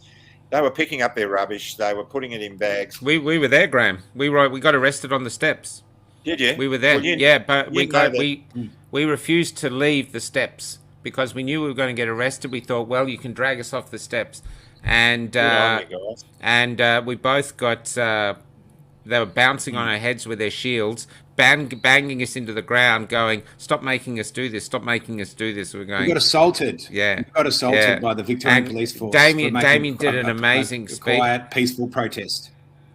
They were picking up their rubbish. They were putting it in bags. We were there, Graham. We got arrested on the steps. Did you? We were there. Well, but we refused to leave the steps because we knew we were going to get arrested. We thought, well, you can drag us off the steps, and we both got. They were bouncing on our heads with their shields, banging us into the ground, going, "Stop making us do this! Stop making us do this!" We're going. We got assaulted. Yeah, we got assaulted by the Victorian Police Force. Damien did an amazing speech. Quiet, peaceful protest.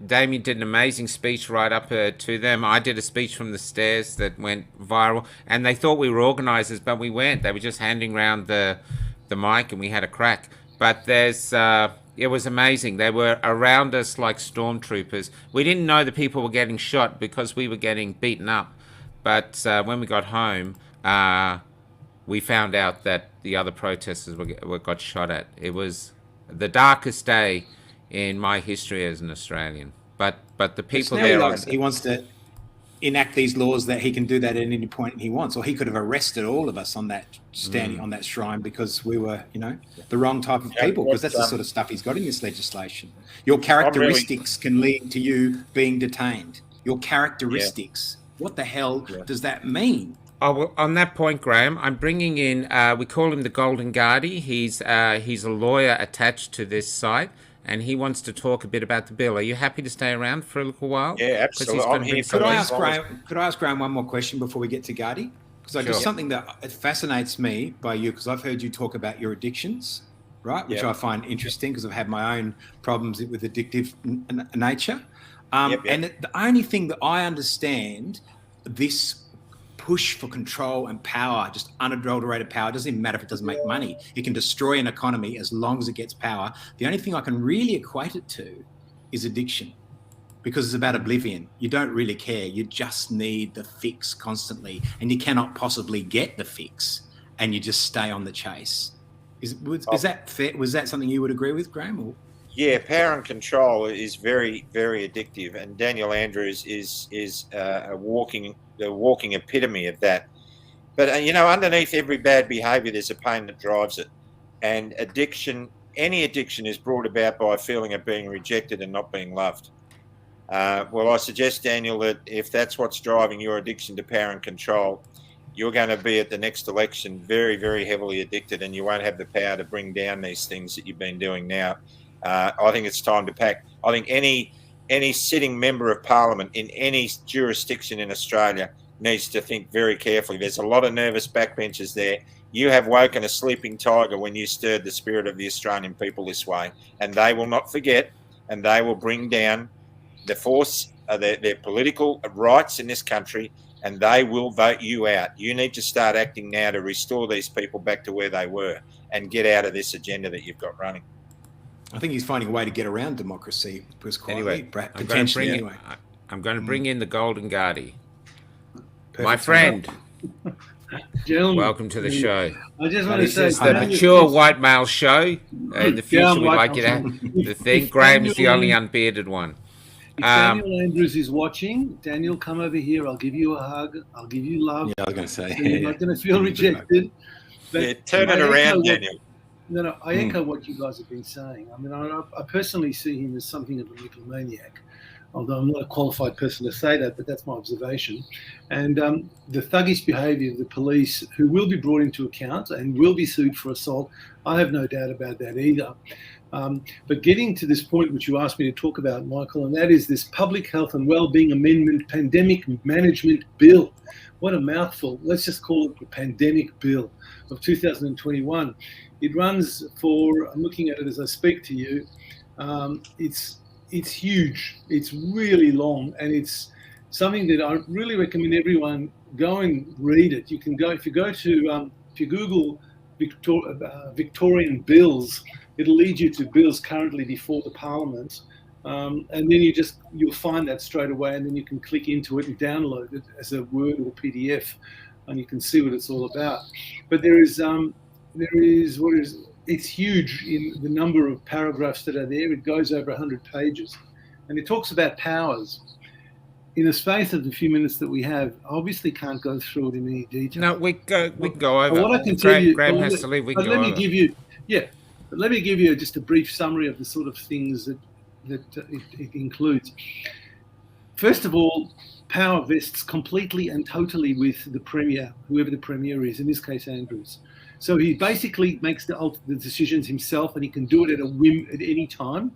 Damien did an amazing speech right up to them. I did a speech from the stairs that went viral, and they thought we were organisers, but we weren't. They were just handing around the mic, and we had a crack. But it was amazing. They were around us like stormtroopers. We didn't know the people were getting shot because we were getting beaten up. But when we got home, we found out that the other protesters got shot at. It was the darkest day in my history as an Australian. But the people there... He wants to enact these laws that he can do that at any point he wants, or he could have arrested all of us on that on that shrine because we were, you know, the wrong type of people, because that's the sort of stuff he's got in this legislation. Your characteristics can lead to you being detained. Your characteristics. What the hell does that mean? Oh, well, on that point, Graham, I'm bringing in, we call him the Golden Guardy. He's a lawyer attached to this site, and he wants to talk a bit about the bill. Are you happy to stay around for a little while? Yeah, absolutely. Could I ask Graham one more question before we get to Guardy? Because just something that it fascinates me by you, because I've heard you talk about your addictions, right? Which I find interesting because I've had my own problems with addictive nature. And the only thing that I understand, this push for control and power, just unadulterated power, doesn't even matter if it doesn't make money. It can destroy an economy as long as it gets power. The only thing I can really equate it to is addiction, because it's about oblivion. You don't really care. You just need the fix constantly, and you cannot possibly get the fix, and you just stay on the chase. Is that fair? Was that something you would agree with, Graham? Or? Yeah, power and control is very, very addictive, and Daniel Andrews is the walking epitome of that. But you know, underneath every bad behaviour, there's a pain that drives it, And any addiction is brought about by a feeling of being rejected and not being loved. Well, I suggest, Daniel, that if that's what's driving your addiction to power and control, you're going to be at the next election very, very heavily addicted, and you won't have the power to bring down these things that you've been doing now. I think it's time to pack. I think any sitting member of parliament in any jurisdiction in Australia needs to think very carefully. There's a lot of nervous backbenchers there. You have woken a sleeping tiger when you stirred the spirit of the Australian people this way, and they will not forget, and they will bring down the force of their political rights in this country, and they will vote you out. You need to start acting now to restore these people back to where they were and get out of this agenda that you've got running. I think he's finding a way to get around democracy. Anyway, potentially. I'm going to bring in the Golden Guardi. Perfect. My friend, Gentlemen, welcome to the show. I just want to say, This is the mature white male show. In the future, we'd like you to have the thing. Graham's the only unbearded one. If Daniel Andrews is watching, Daniel, come over here. I'll give you a hug. I'll give you love. Yeah, I was going to say. So you're not going to feel rejected. But Turn it around, Daniel. No, I echo what you guys have been saying. I mean, I personally see him as something of a mythomaniac, although I'm not a qualified person to say that, but that's my observation. And the thuggish behaviour of the police, who will be brought into account and will be sued for assault, I have no doubt about that either. But getting to this point which you asked me to talk about, Michael, and that is this Public Health and Wellbeing Amendment Pandemic Management Bill. What a mouthful. Let's just call it the Pandemic Bill of 2021. It runs for, I'm looking at it as I speak to you, it's huge. It's really long, and it's something that I really recommend everyone go and read it. You can go, if you Google Victorian bills, it'll lead you to bills currently before the Parliament. And then you'll find that straight away, and then you can click into it and download it as a Word or PDF, and you can see what it's all about. But it's huge in the number of paragraphs that are there. It goes over 100 pages, and it talks about powers. In the space of the few minutes that we have, I obviously can't go through it in any detail. No, we can go over. What I can tell you, Graham has to leave. We can go over. But let me give you just a brief summary of the sort of things that it includes. First of all, power vests completely and totally with the Premier, whoever the Premier is, in this case Andrews. So he basically makes the decisions himself, and he can do it at a whim at any time.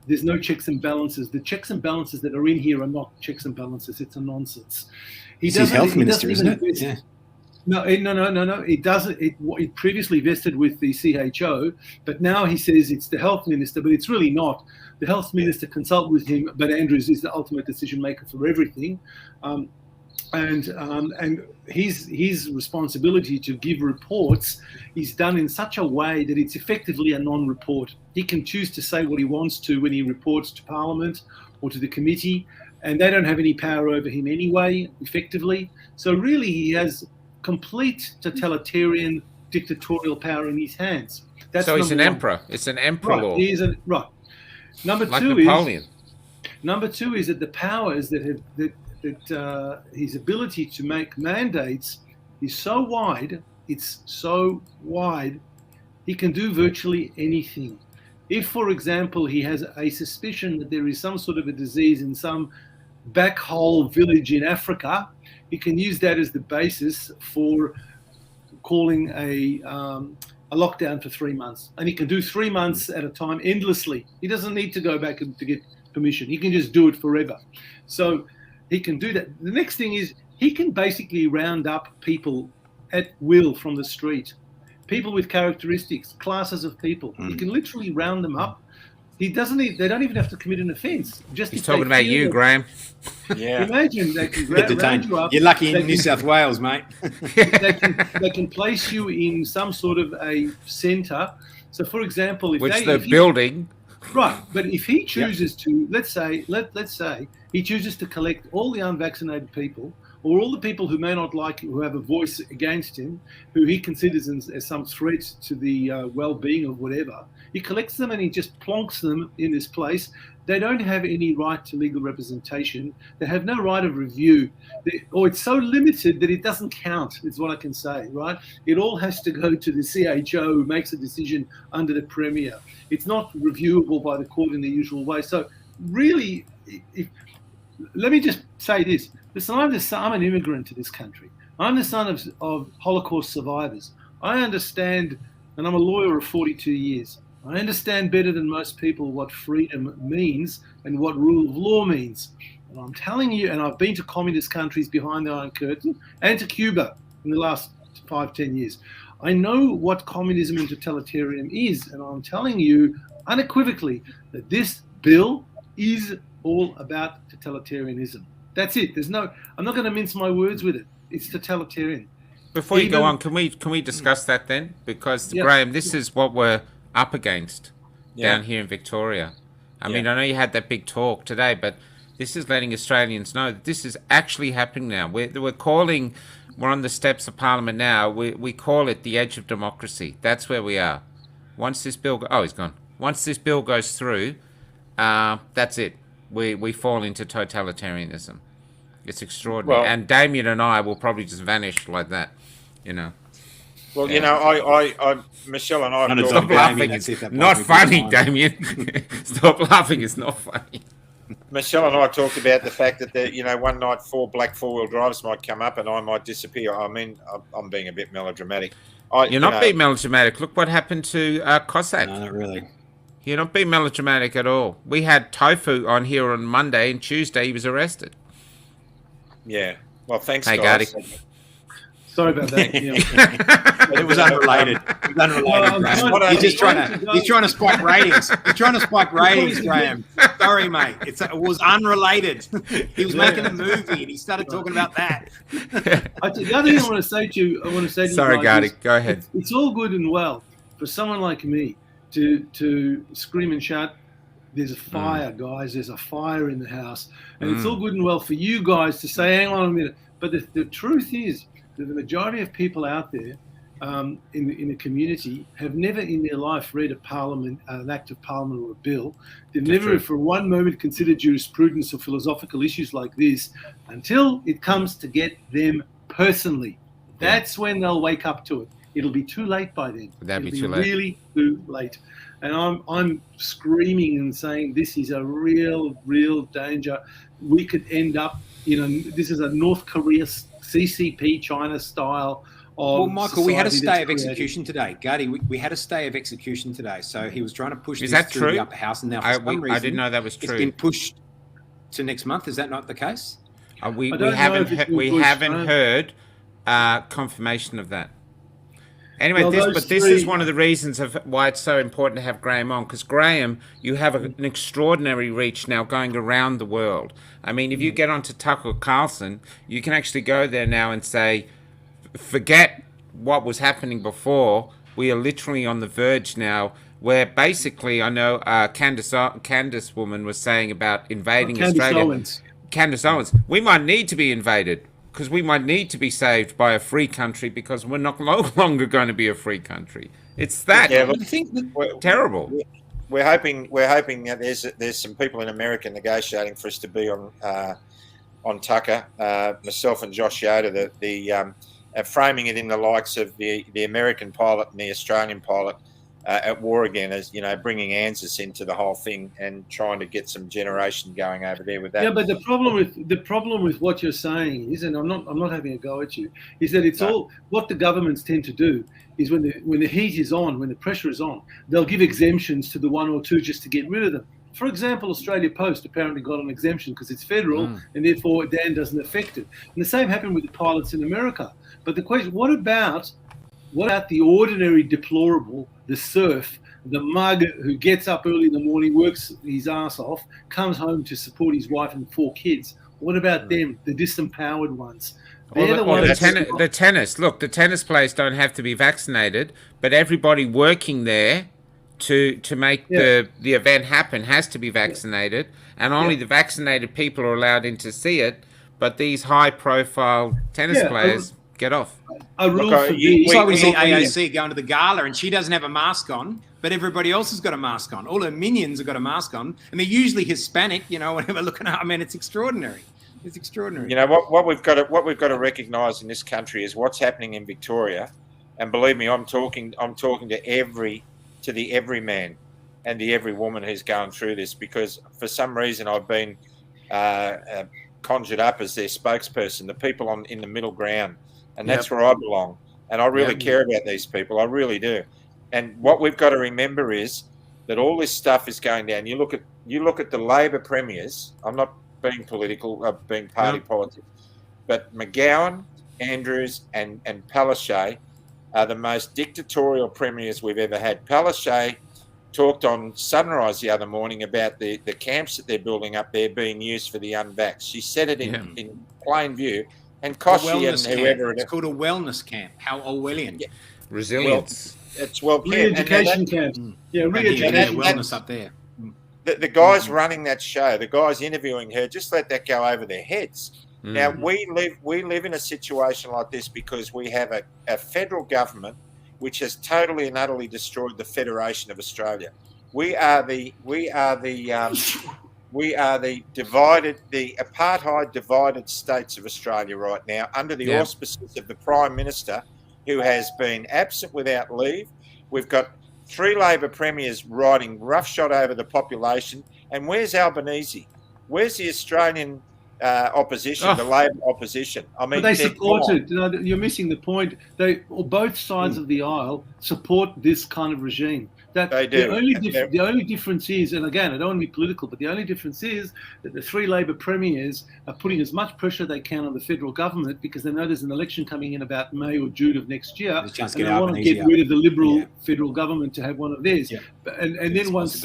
There's no checks and balances. The checks and balances that are in here are not checks and balances. It's a nonsense. He's health minister, isn't it? Yeah. No. It doesn't. It previously vested with the CHO, but now he says it's the health minister, but it's really not. The health minister consults with him, but Andrews is the ultimate decision maker for everything. And his responsibility to give reports is done in such a way that it's effectively a non-report. He can choose to say what he wants to when he reports to Parliament or to the committee, and they don't have any power over him anyway, effectively. So really he has complete totalitarian dictatorial power in his hands. So he's an emperor. It's an emperor. Right. Number like two Napoleon. Number two is that the powers that his ability to make mandates is so wide. It's so wide, he can do virtually anything. If, for example, he has a suspicion that there is some sort of a disease in some backhole village in Africa, he can use that as the basis for calling a lockdown for 3 months. And he can do 3 months at a time endlessly. He doesn't need to go back to get permission. He can just do it forever. So he can do that. The next thing is he can basically round up people at will from the street. People with characteristics, classes of people. He can literally round them up. They don't even have to commit an offence. He's talking about you, Graham. Yeah. Imagine they can round you up. You're lucky in New South Wales, mate. they can place you in some sort of a centre. So, for example, building. Right, but if he chooses to, let's say he chooses to collect all the unvaccinated people, or all the people who may not like him, who have a voice against him, who he considers as some threat to the well-being of whatever, he collects them and he just plonks them in this place. They don't have any right to legal representation. They have no right of review, or it's so limited that it doesn't count, is what I can say, right? It all has to go to the CHO, who makes a decision under the Premier. It's not reviewable by the court in the usual way. So really, let me just say this. Listen, I'm an immigrant to this country. I'm the son of Holocaust survivors. I understand, and I'm a lawyer of 42 years. I understand better than most people what freedom means and what rule of law means. And I'm telling you, and I've been to communist countries behind the Iron Curtain and to Cuba in the last 5-10 years. I know what communism and totalitarian is, and I'm telling you unequivocally that this bill is all about totalitarianism. That's it. I'm not going to mince my words with it. It's totalitarian. Before you go on, can we discuss that then? Because Graham, this is what we're up against down here in Victoria. I mean, I know you had that big talk today, but this is letting Australians know that this is actually happening now. We're on the steps of Parliament now. We call it the edge of democracy. That's where we are. Once this bill, he's gone. Once this bill goes through, that's it. We fall into totalitarianism. It's extraordinary. Well, and Damien and I will probably just vanish like that, you know. Well, you know, I Michelle and I have Stop laughing. It's not funny, Damien. Stop laughing. It's not funny. Michelle and I talked about the fact that, one night 4 black 4-wheel drives might come up and I might disappear. I mean, I'm being a bit melodramatic. You're not being melodramatic. Look what happened to Cossack. No, not really. You're not being melodramatic at all. We had Tofu on here on Monday, and Tuesday he was arrested. Yeah. Well, thanks, hey, guys. Gardy. Sorry about that. It was unrelated. He's trying to spike ratings. He's trying to spike ratings, Graham. Sorry, mate. It was unrelated. He was making a movie and he started talking about that. The other thing I want to say to you, Sorry, Gardy. Go ahead. It's all good and well for someone like me to scream and shout, "There's a fire, guys. There's a fire in the house." And it's all good and well for you guys to say, "Hang on a minute." But the truth is, that the majority of people out there in the community have never in their life read an act of parliament or a bill. They've never for one moment considered jurisprudence or philosophical issues like this until it comes to get them personally. That's when they'll wake up to it. It'll be too late by then. That'd be too late. Really too late. And I'm screaming and saying this is a real danger. We could end up, this is a North Korea CCP China style of Well, Michael, we had a stay of execution today. Gardy, we had a stay of execution today. So he was trying to push this through the upper house, and now for some reason, I didn't know that was true. It's been pushed to next month. Is that not the case? We haven't heard confirmation of that. Anyway, this is one of the reasons of why it's so important to have Graham on, because Graham, you have an extraordinary reach now going around the world. I mean, if you get onto Tucker Carlson, you can actually go there now and say, forget what was happening before. We are literally on the verge now where basically, I know Candace woman was saying about invading Australia. Candace Owens. We might need to be invaded, because we might need to be saved by a free country, because we're no longer going to be a free country. It's that terrible. We're hoping that there's some people in America negotiating for us to be on Tucker. Myself and Josh Yoder, the framing it in the likes of the American pilot and the Australian pilot at war again, as bringing ANZUS into the whole thing and trying to get some generation going over there with that. Yeah, but the problem with what you're saying is, and I'm not having a go at you, is that it's all what the governments tend to do is when the heat is on, when the pressure is on, they'll give exemptions to the one or two just to get rid of them. For example, Australia Post apparently got an exemption because it's federal and therefore Dan doesn't affect it. And the same happened with the pilots in America. But the question, what about the ordinary deplorable, the serf, the mug who gets up early in the morning, works his ass off, comes home to support his wife and 4 kids? What about them, the disempowered ones? The tennis. Look, the tennis players don't have to be vaccinated, but everybody working there to make the event happen has to be vaccinated, and only the vaccinated people are allowed in to see it. but these high-profile tennis Yeah, players get off. A rule Look, for you- these. It's like we see we- AOC going to the gala and she doesn't have a mask on, but everybody else has got a mask on. All her minions have got a mask on, and they're usually Hispanic. You know, whenever looking at, I mean, it's extraordinary. It's extraordinary. You know what we've got to recognise in this country is what's happening in Victoria, and believe me, I'm talking to the everyman and the every woman who's going through this, because for some reason I've been conjured up as their spokesperson, the people in the middle ground, and that's where I belong, and I really care about these people, I really do. And what we've got to remember is that all this stuff is going down. You look at the Labor premiers. I'm not being political, being party politics, but McGowan, Andrews, and Palaszczuk are the most dictatorial premiers we've ever had. Palaszczuk talked on Sunrise the other morning about the camps that they're building up there being used for the unvaxxed. She said it in plain view. And Koshy and whoever it's called a wellness camp. How Orwellian. Yeah. Resilience. It's well Re-education camps. Yeah, re-education wellness up there. The guys running that show, the guys interviewing her, just let that go over their heads. Now we live in a situation like this because we have a federal government which has totally and utterly destroyed the Federation of Australia. We are the apartheid divided states of Australia right now, under the auspices of the Prime Minister, who has been absent without leave. We've got 3 Labor premiers riding roughshod over the population. And where's Albanese? Where's the Australian opposition, the Labor opposition? I mean, but they supported. You're missing the point. Both sides of the aisle support this kind of regime. They do. The only difference is, and again, I don't want to be political, but the only difference is that the 3 Labor premiers are putting as much pressure they can on the federal government because they know there's an election coming in about May or June of next year, and they want to get rid of the Liberal federal government to have one of theirs. Yeah. And then once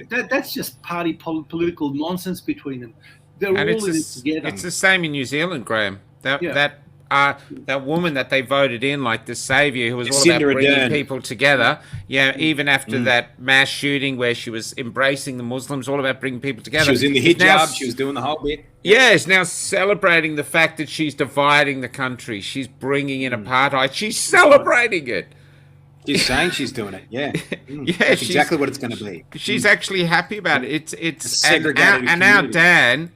that's just party political nonsense between them. They're all in it together. It's the same in New Zealand, Graham. That woman that they voted in, like the saviour, who was all about bringing people together. Yeah, even after that mass shooting where she was embracing the Muslims, all about bringing people together. She was in the hijab. She was doing the whole bit. Yeah, is now celebrating the fact that she's dividing the country. She's bringing in apartheid. She's celebrating it. She's saying she's doing it. Yeah, that's exactly what it's going to be. She's actually happy about it. It's segregated and now Dan.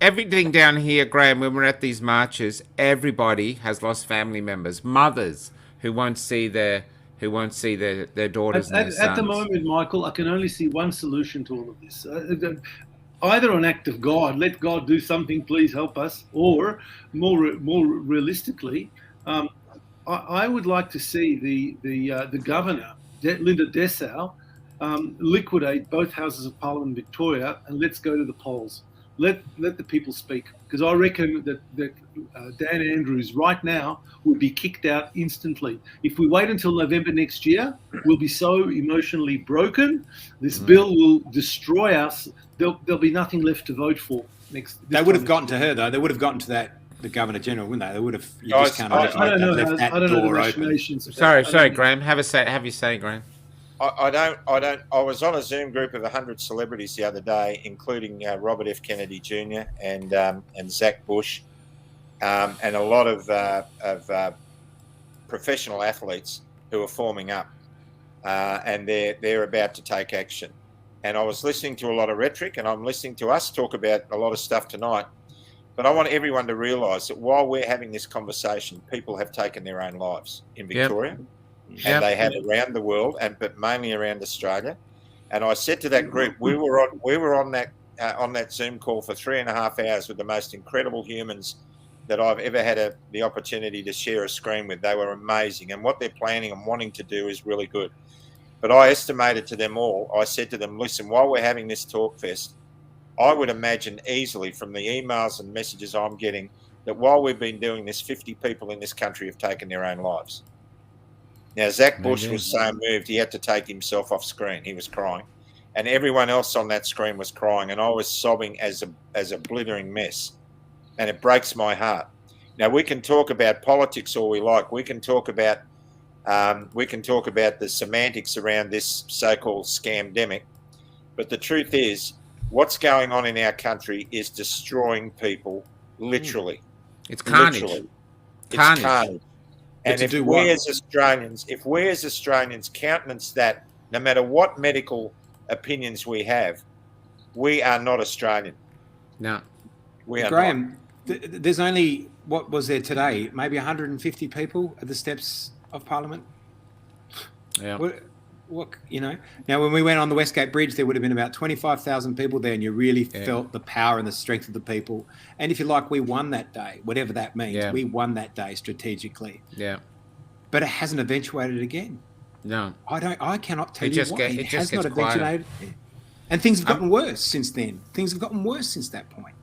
Everything down here, Graham, when we're at these marches, everybody has lost family members, mothers who won't see their daughters and their sons. At the moment, Michael, I can only see one solution to all of this. Either an act of God, let God do something, please help us, or more realistically, I would like to see the governor, Linda Dessau, liquidate both houses of Parliament in Victoria, and let's go to the polls. Let the people speak, because I reckon that Dan Andrews right now would be kicked out instantly. If we wait until November next year, we'll be so emotionally broken. This bill will destroy us. There'll be nothing left to vote for. They would have gotten to her, though. They would have gotten to the Governor General, wouldn't they? They would have. You just can't I don't know the machinations. Sorry, Graham. Have you say, Graham. I was on a Zoom group of 100 celebrities the other day, including Robert F. Kennedy Jr. and Zach Bush, and a lot of professional athletes who are forming up, and they're about to take action. And I was listening to a lot of rhetoric, and I'm listening to us talk about a lot of stuff tonight. But I want everyone to realise that while we're having this conversation, people have taken their own lives in Victoria. And they have around the world, but mainly around Australia. And I said to that group, we were on that Zoom call for 3.5 hours with the most incredible humans that I've ever had the opportunity to share a screen with. They were amazing, and what they're planning and wanting to do is really good. But I estimated to them all, I said to them, listen, while we're having this talk fest, I would imagine easily from the emails and messages I'm getting that while we've been doing this, 50 people in this country have taken their own lives. Now, Zach Bush was so moved, he had to take himself off screen. He was crying. And everyone else on that screen was crying. And I was sobbing as a blithering mess. And it breaks my heart. Now, we can talk about politics all we like. We can talk about the semantics around this so-called scamdemic. But the truth is, what's going on in our country is destroying people literally. It's carnage. Literally. Carnage. It's carnage. And if we as Australians countenance that, no matter what medical opinions we have, we are not Australian. No. We are Graham, there's only, what was there today? Maybe 150 people at the steps of Parliament? Yeah. What now when we went on the Westgate Bridge, there would have been about 25,000 people there, and you really felt the power and the strength of the people. And if you like, we won that day, whatever that means. Yeah. We won that day strategically. Yeah. But it hasn't eventuated again. No. I cannot tell you why. It has not eventuated. And things have gotten worse since then. Things have gotten worse since that point.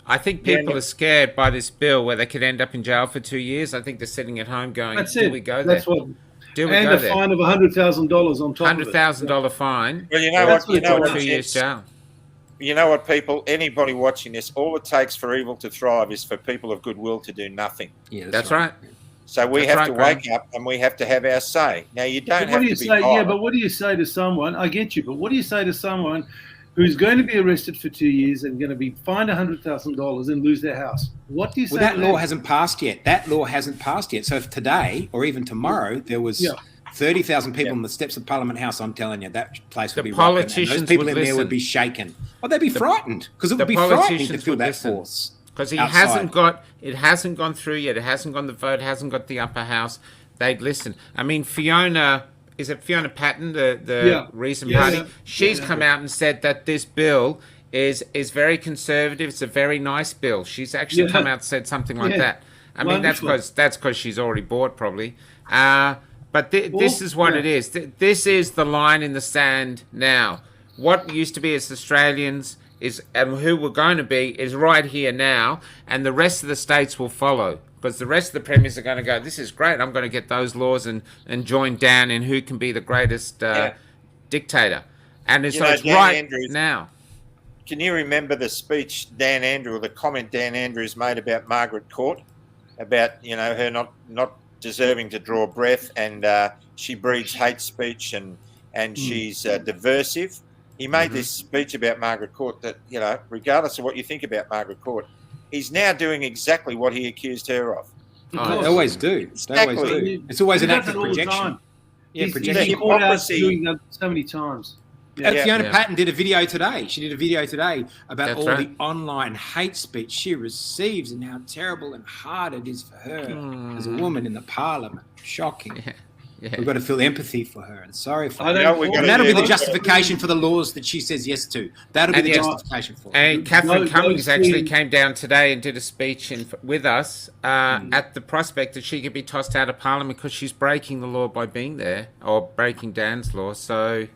I think people are scared by this bill where they could end up in jail for 2 years. I think they're sitting at home going, do we go there? That's what. Do we and go a there? fine of $100,000 on top of it. $100,000 fine. Well, you know what? You know what? 2 years jail. You know what, people? Anybody watching this, all it takes for evil to thrive is for people of goodwill to do nothing. Yeah, that's right. So we have to wake up and we have to have our say. Now, you don't have to be violent. Yeah, but what do you say to someone? I get you, but what do you say to someone who's going to be arrested for 2 years and going to be fined $100,000 and lose their house? What do you say? Well, that law hasn't passed yet. That law hasn't passed yet. So if today or even tomorrow there was 30,000 people on the steps of Parliament House, I'm telling you, that place would be rocking. Those people in there would be shaken. Oh, they'd be frightened, because it would be frightening to feel that force. Because it hasn't gone through yet. It hasn't gone the vote. It hasn't got the upper house. They'd listen. I mean, Fiona Patton, the recent party? Yeah. She's come out and said that this bill is very conservative. It's a very nice bill. She's actually come out and said something like that. I mean, that's because she's already bought, probably. But this is what it is. This is the line in the sand now. What used to be as Australians and who we're going to be is right here now, and the rest of the states will follow. Because the rest of the premiers are going to go, this is great, I'm going to get those laws and join down in who can be the greatest dictator. And so it's right Andrews, now. Can you remember the speech the comment Dan Andrews made about Margaret Court? About, her not deserving to draw breath, and she breeds hate speech, and she's diversive. He made this speech about Margaret Court that, regardless of what you think about Margaret Court, he's now doing exactly what he accused her of. Oh, they always do. Exactly. They always do. It's always an act of projection. Yeah, projection. He's called out doing that so many times. Fiona Patton did a video today. She did a video today about the online hate speech she receives and how terrible and hard it is for her as a woman in the Parliament. Shocking. Yeah. We've got to feel empathy for her and sorry for her. And that'll be the justification for the laws that she says yes to. That'll be the justification for her. And Catherine Cummings actually came down today and did a speech with us at the prospect that she could be tossed out of Parliament because she's breaking the law by being there, or breaking Dan's law. So,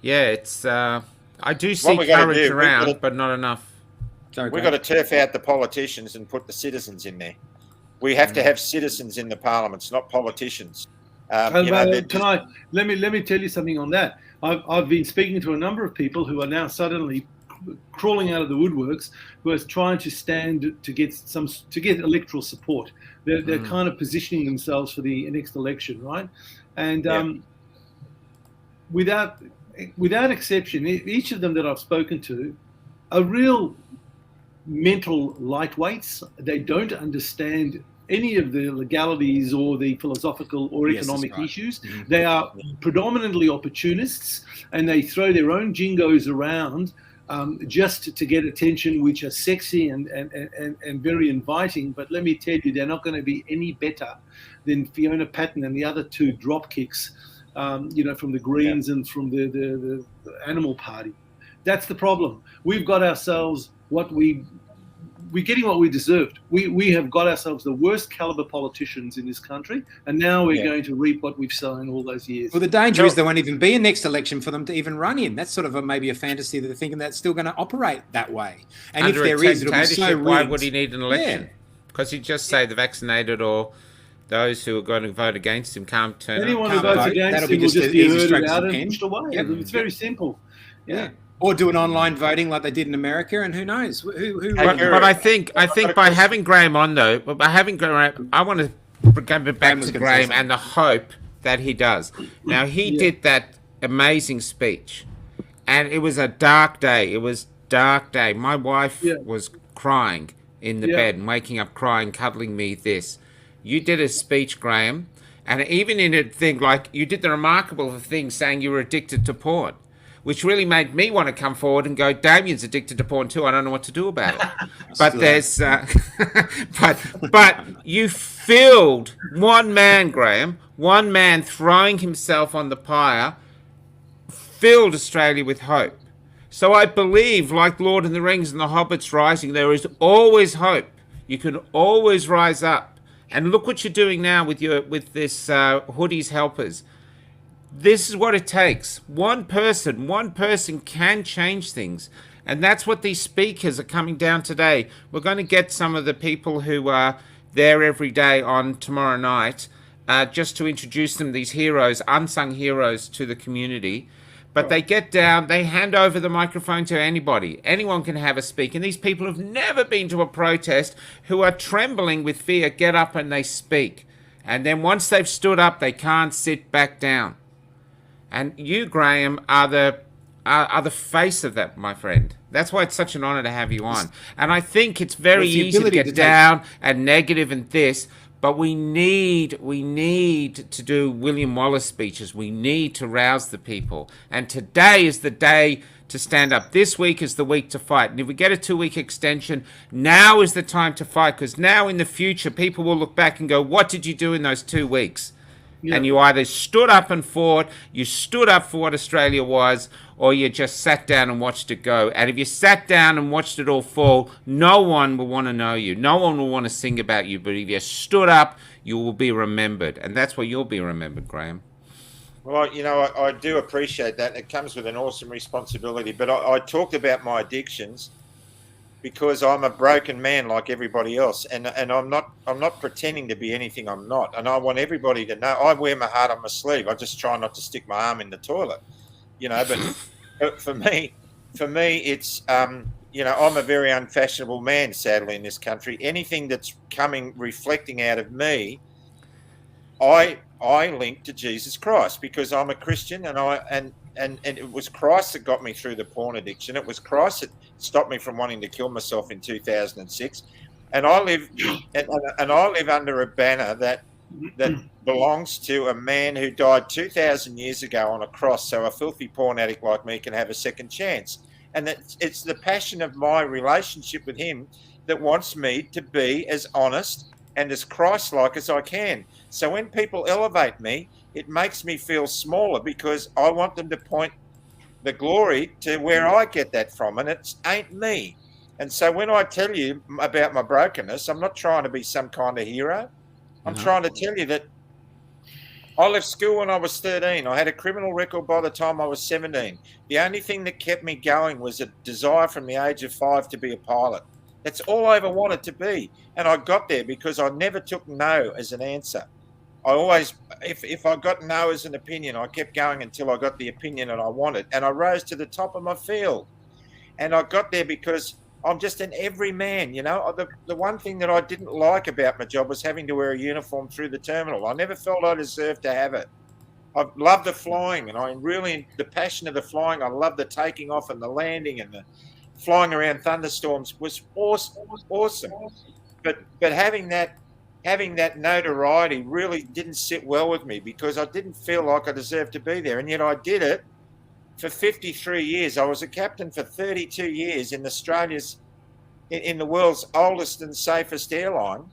yeah, it's I do see courage around, but not enough. We've got to turf out the politicians and put the citizens in there. We have to have citizens in the parliaments, not politicians. Let me tell you something on that. I've been speaking to a number of people who are now suddenly crawling out of the woodworks, who are trying to stand to get electoral support. They're kind of positioning themselves for the next election, right? And without exception, each of them that I've spoken to are real mental lightweights. They don't understand any of the legalities or the philosophical or economic issues. They are predominantly opportunists, and they throw their own jingos around just to get attention, which are sexy and very inviting. But let me tell you, they're not going to be any better than Fiona Patton and the other two dropkicks, from the Greens and from the Animal Party. That's the problem. We've got ourselves we're getting what we deserved. We have got ourselves the worst caliber politicians in this country, and now we're going to reap what we've sown all those years. Well, the danger is there won't even be a next election for them to even run in. That's sort of maybe a fantasy that they're thinking that's still going to operate that way. And under if there is, it'll be so why would he need an election? Because he'd just say the vaccinated or those who are going to vote against him can't turn Anyone who votes against him will just be herded out and pushed away. It's very simple. Yeah. Or do an online voting like they did in America, and who knows? But I think by having Graham on though, I want to go back to Graham and the hope that he does. Now he did that amazing speech, and it was a dark day. It was dark day. My wife was crying in the bed and waking up crying, cuddling me this. You did a speech, Graham, and even in a thing like you did the remarkable thing saying you were addicted to porn, which really made me want to come forward and go, Damien's addicted to porn too. I don't know what to do about it. But there's, but you filled one man, Graham, one man throwing himself on the pyre, filled Australia with hope. So I believe, like Lord of the Rings and the Hobbits rising, there is always hope. You can always rise up. And look what you're doing now with this Hoodie's helpers. This is what it takes. One person can change things. And that's what these speakers are coming down today. We're going to get some of the people who are there every day on tomorrow night, just to introduce them, these heroes, unsung heroes to the community. But they get down, they hand over the microphone to anybody. Anyone can have a speak. And these people who've never been to a protest, who are trembling with fear, get up and they speak. And then once they've stood up, they can't sit back down. And you, Graham, are the face of that, my friend. That's why it's such an honour to have you on. And I think it's very easy to get down and negative and this, but we need to do William Wallace speeches. We need to rouse the people. And today is the day to stand up. This week is the week to fight. And if we get a 2-week extension, now is the time to fight, because now in the future, people will look back and go, what did you do in those 2 weeks? Yeah. And you either stood up and fought, you stood up for what Australia was, or you just sat down and watched it go. And if you sat down and watched it all fall, no one will want to know you. No one will want to sing about you. But if you stood up, you will be remembered. And that's where you'll be remembered, Graham. Well, I do appreciate that. It comes with an awesome responsibility. But I talked about my addictions because I'm a broken man like everybody else, and I'm not pretending to be anything I'm not. And I want everybody to know I wear my heart on my sleeve. I just try not to stick my arm in the toilet, But for me, it's I'm a very unfashionable man, sadly, in this country. Anything that's reflecting out of me, I link to Jesus Christ, because I'm a Christian, and it was Christ that got me through the porn addiction. It was Christ that stopped me from wanting to kill myself in 2006. And I live under a banner that belongs to a man who died 2,000 years ago on a cross, so a filthy porn addict like me can have a second chance. And that it's the passion of my relationship with him that wants me to be as honest and as Christ-like as I can. So when people elevate me, it makes me feel smaller, because I want them to point the glory to where I get that from, and it ain't me. And so when I tell you about my brokenness, I'm not trying to be some kind of hero. I'm trying to tell you that I left school when I was 13. I had a criminal record by the time I was 17. The only thing that kept me going was a desire from the age of 5 to be a pilot. That's all I ever wanted to be. And I got there because I never took no as an answer. I always, if I got no as an opinion, I kept going until I got the opinion that I wanted. And I rose to the top of my field. And I got there because I'm just an everyman, The one thing that I didn't like about my job was having to wear a uniform through the terminal. I never felt I deserved to have it. I love the flying, and the passion of the flying. I love the taking off and the landing, and the flying around thunderstorms was awesome. But having that notoriety really didn't sit well with me, because I didn't feel like I deserved to be there. And yet I did it for 53 years. I was a captain for 32 years in the world's oldest and safest airline.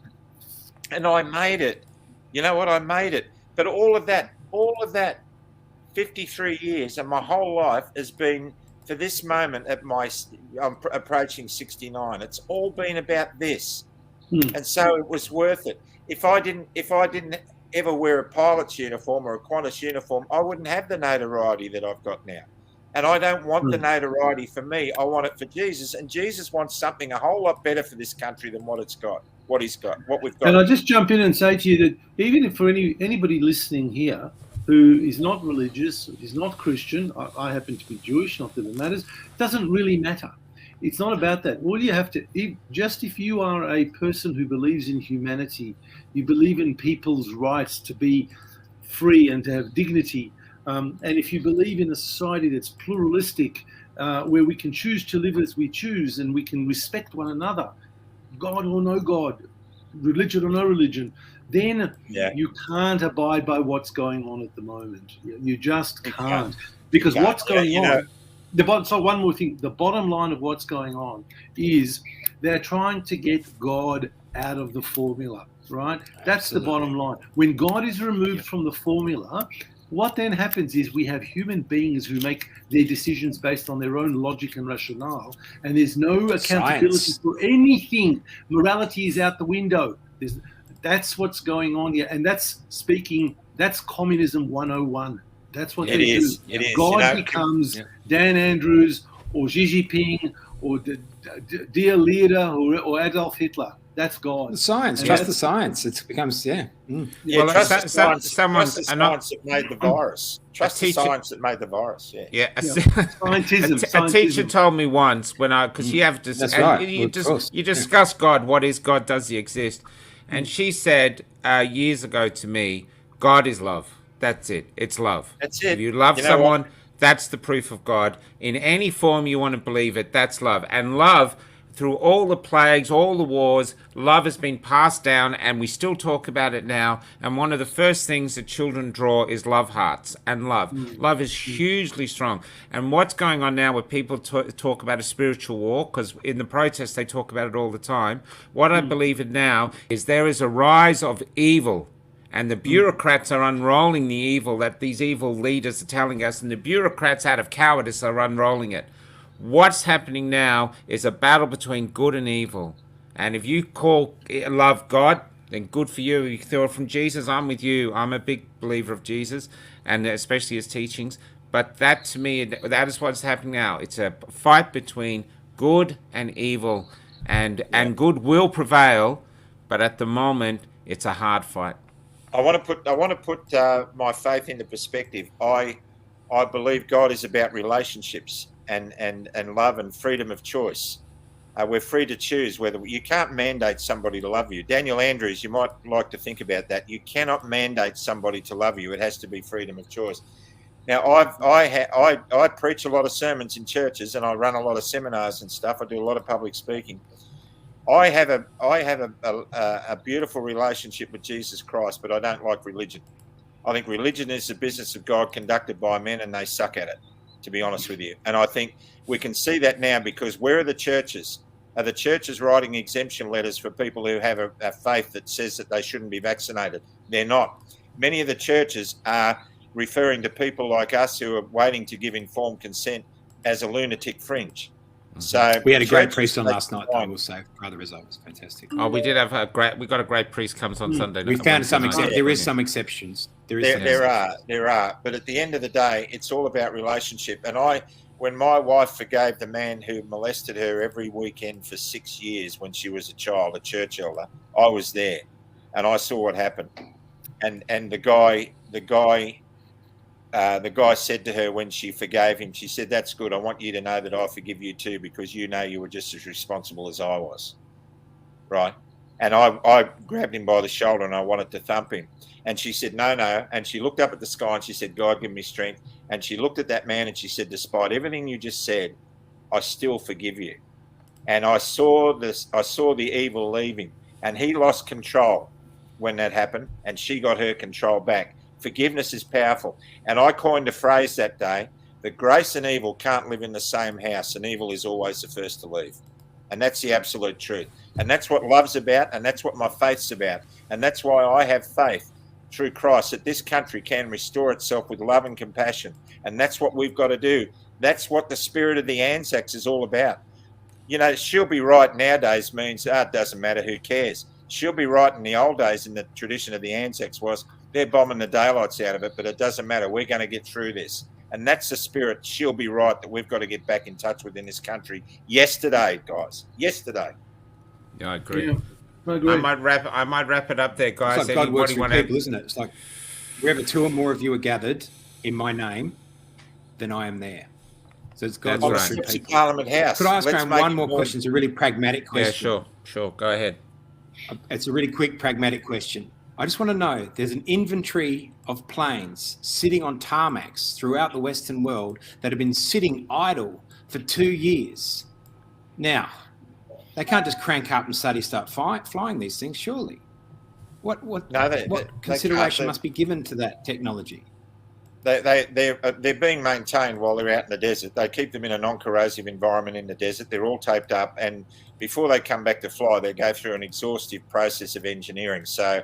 And I made it. You know what? I made it. But all of that 53 years and my whole life has been for this moment I'm approaching 69. It's all been about this. And so it was worth it. If I didn't ever wear a pilot's uniform or a Qantas uniform, I wouldn't have the notoriety that I've got now. And I don't want the notoriety for me. I want it for Jesus. And Jesus wants something a whole lot better for this country than what he's got, what we've got. And I'll just jump in and say to you that even if for anybody listening here who is not religious, is not Christian, I happen to be Jewish, not that it matters, it doesn't really matter. It's not about that. All you have to, if you are a person who believes in humanity, you believe in people's rights to be free and to have dignity, and if you believe in a society that's pluralistic, where we can choose to live as we choose and we can respect one another, God or no God, religion or no religion, then you can't abide by what's going on at the moment. You just can't. Because what's going on, so one more thing, the bottom line of what's going on is they're trying to get God out of the formula, right? That's the bottom line. When God is removed from the formula, what then happens is we have human beings who make their decisions based on their own logic and rationale, and there's no accountability for anything. Morality is out the window. That's what's going on here, and that's communism 101. That's what they do. It is. God becomes Dan Andrews or Xi Jinping or dear leader or Adolf Hitler. That's God. The science. Trust the science. It becomes Well, trust the science that made the virus. Trust the science that made the virus. Scientism. A teacher told me once because you have to. That's right. You discuss God. What is God? Does he exist? And she said years ago to me, God is love. That's it. It's love. That's it. If you love someone, that's the proof of God. In any form you want to believe it, that's love. And love, through all the plagues, all the wars, love has been passed down, and we still talk about it now. And one of the first things that children draw is love hearts and love. Love is hugely strong. And what's going on now where people talk about a spiritual war, because in the protests they talk about it all the time, what I believe in now is there is a rise of evil. And the bureaucrats are unrolling the evil that these evil leaders are telling us, and the bureaucrats out of cowardice are unrolling it. What's happening now is a battle between good and evil. And if you love God, then good for you. You throw it from Jesus, I'm with you. I'm a big believer of Jesus, and especially his teachings. But that, to me, that is what's happening now. It's a fight between good and evil, and good will prevail, but at the moment, it's a hard fight. I want to put my faith into perspective. I believe God is about relationships and love and freedom of choice. We're free to choose whether you can't mandate somebody to love you. Daniel Andrews, you might like to think about that. You cannot mandate somebody to love you. It has to be freedom of choice. Now, I preach a lot of sermons in churches, and I run a lot of seminars and stuff. I do a lot of public speaking. I have a beautiful relationship with Jesus Christ, but I don't like religion. I think religion is the business of God conducted by men, and they suck at it, to be honest with you. And I think we can see that now, because where are the churches? Are the churches writing exemption letters for people who have a faith that says that they shouldn't be vaccinated? They're not. Many of the churches are referring to people like us who are waiting to give informed consent as a lunatic fringe. So we had a great priest on last night, I will say. Brother Rizzo was fantastic. Oh, we did have we got a great priest comes on Sunday. We found some there is some exceptions. There are. But at the end of the day, it's all about relationship. And when my wife forgave the man who molested her every weekend for 6 years when she was a child, a church elder, I was there, and I saw what happened. And the guy said to her when she forgave him, she said, "That's good. I want you to know that I forgive you too, because you know you were just as responsible as I was." Right? And I grabbed him by the shoulder and I wanted to thump him. And she said, no. And she looked up at the sky and she said, "God, give me strength." And she looked at that man and she said, "Despite everything you just said, I still forgive you." And I saw the evil leaving, and he lost control when that happened, and she got her control back. Forgiveness is powerful. And I coined a phrase that day that grace and evil can't live in the same house, and evil is always the first to leave. And that's the absolute truth. And that's what love's about, and that's what my faith's about. And that's why I have faith through Christ that this country can restore itself with love and compassion. And that's what we've got to do. That's what the spirit of the Anzacs is all about. You know, she'll be right nowadays means, it doesn't matter, who cares? She'll be right in the old days, in the tradition of the Anzacs was, they're bombing the daylights out of it, but it doesn't matter. We're going to get through this. And that's the spirit, she'll be right, that we've got to get back in touch with in this country. Yesterday, guys. Yesterday. Yeah, I agree. Yeah, I agree. I might wrap it up there, guys. It's like God works with people, isn't it? It's like, wherever two or more of you are gathered in my name, then I am there. So it's God's works through people. Parliament House. Could I ask one more question? It's a really pragmatic question. Yeah, sure. Go ahead. It's a really quick, pragmatic question. I just want to know, there's an inventory of planes sitting on tarmacs throughout the Western world that have been sitting idle for 2 years. Now, They can't just crank up and suddenly start flying these things, surely. What consideration must be given to that technology? They're being maintained while they're out in the desert. They keep them in a non-corrosive environment in the desert. They're all taped up, and before they come back to fly, they go through an exhaustive process of engineering. So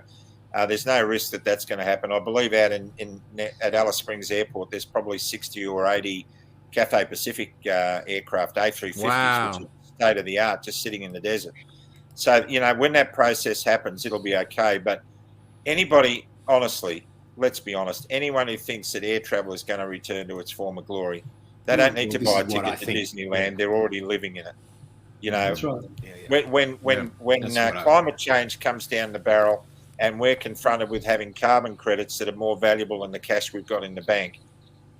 there's no risk that that's going to happen. I believe out at Alice Springs Airport, there's probably 60 or 80 Cathay Pacific aircraft, A350s, Wow. which is state of the art, just sitting in the desert. So, when that process happens, it'll be okay. But anybody, honestly, let's be honest, anyone who thinks that air travel is going to return to its former glory, they don't need to buy a ticket to Disneyland. They're already living in it. That's right. When climate change comes down the barrel and we're confronted with having carbon credits that are more valuable than the cash we've got in the bank,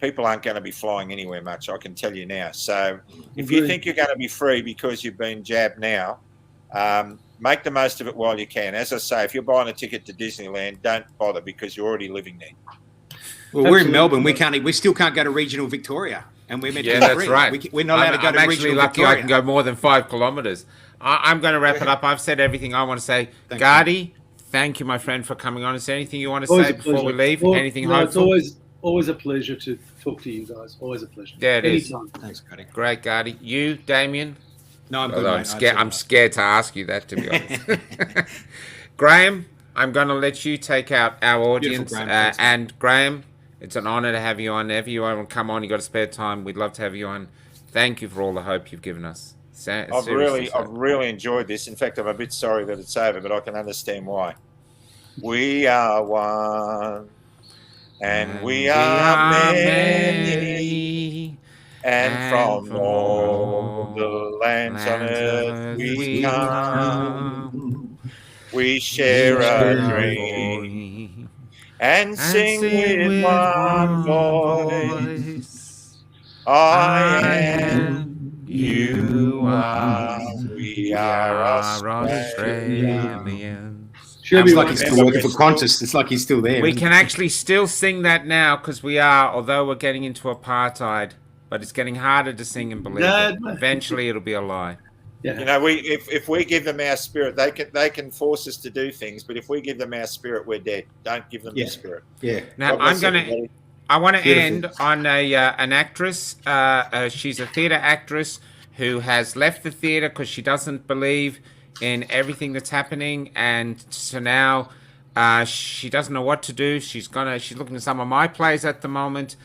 people aren't going to be flying anywhere much, I can tell you now. So if you think you're going to be free because you've been jabbed now, make the most of it while you can. As I say, if you're buying a ticket to Disneyland, don't bother because you're already living there. Well, we're in Melbourne. We still can't go to regional Victoria, and we're meant to be that's free. right. We're not allowed to go to I'm regional actually lucky Victoria. I can go more than 5 kilometres. I'm going to wrap it up. I've said everything I want to say. Gardy, thank you, my friend, for coming on. Is there anything you want to say before we leave? Anything hopeful? It's always a pleasure to talk to you guys. Always a pleasure. There it is. Thanks, Gardy. Great, Gardy. You, Damien? No, I'm good. I'm scared to ask you that, to be honest. Graham, I'm going to let you take out our audience. Graham, and Graham, it's an honour to have you on. If you want to come on, you got a spare time, we'd love to have you on. Thank you for all the hope you've given us. I've really enjoyed this. In fact, I'm a bit sorry that it's over, but I can understand why. We are one, and we are many, and from all the lands on earth we come. We share a dream and sing with one voice. I am. You are, we are Australians. It's like he's still working for Qantas. It's like he's still there. We can actually still sing that now because we are, although we're getting into apartheid, but it's getting harder to sing and believe it. Eventually it'll be a lie. Yeah. If we give them our spirit, they can force us to do things, but if we give them our spirit, we're dead. Don't give them the spirit. Yeah. Now I want to end on an actress. She's a theatre actress who has left the theatre because she doesn't believe in everything that's happening, and so now she doesn't know what to do. She's looking at some of my plays at the moment.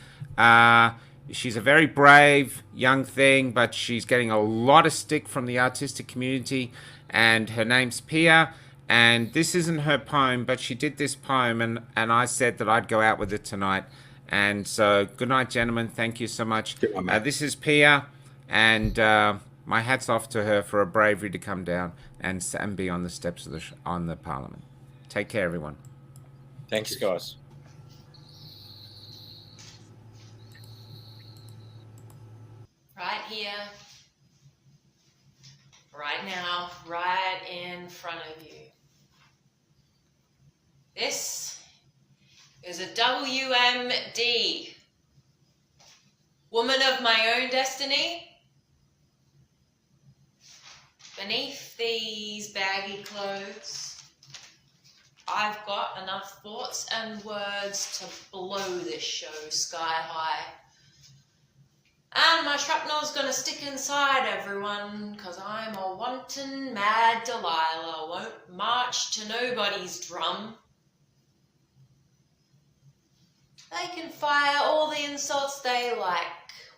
She's a very brave young thing, but she's getting a lot of stick from the artistic community, and her name's Pia. And this isn't her poem, but she did this poem, and I said that I'd go out with it tonight. And so, good night, gentlemen. Thank you so much. This is Pia, and my hat's off to her for her bravery to come down and be on the steps of on the Parliament. Take care, everyone. Thanks, guys. Right here, right now, right in front of you. This is a WMD, woman of my own destiny. Beneath these baggy clothes, I've got enough thoughts and words to blow this show sky high. And my shrapnel's gonna stick inside everyone, 'cause I'm a wanton mad Delilah, won't march to nobody's drum. They can fire all the insults they like,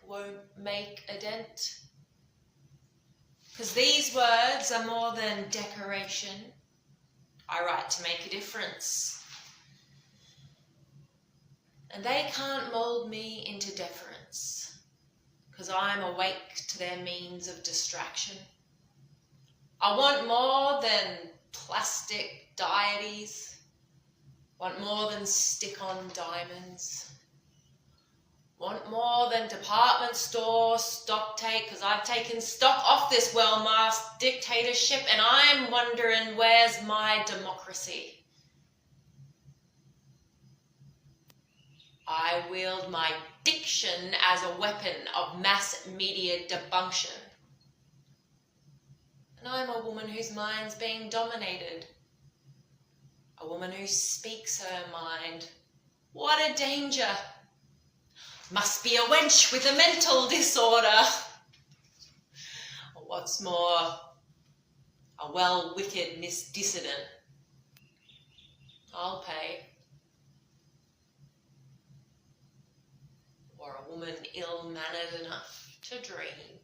won't make a dent. 'Cause these words are more than decoration. I write to make a difference. And they can't mold me into deference, 'cause I'm awake to their means of distraction. I want more than plastic deities. Want more than stick-on diamonds. Want more than department store stock take, 'cause I've taken stock off this well-masked dictatorship and I'm wondering where's my democracy. I wield my diction as a weapon of mass media debunction. And I'm a woman whose mind's being dominated. A woman who speaks her mind. What a danger! Must be a wench with a mental disorder. Or what's more, a well-wicked dissident. I'll pay. Or a woman ill-mannered enough to dream.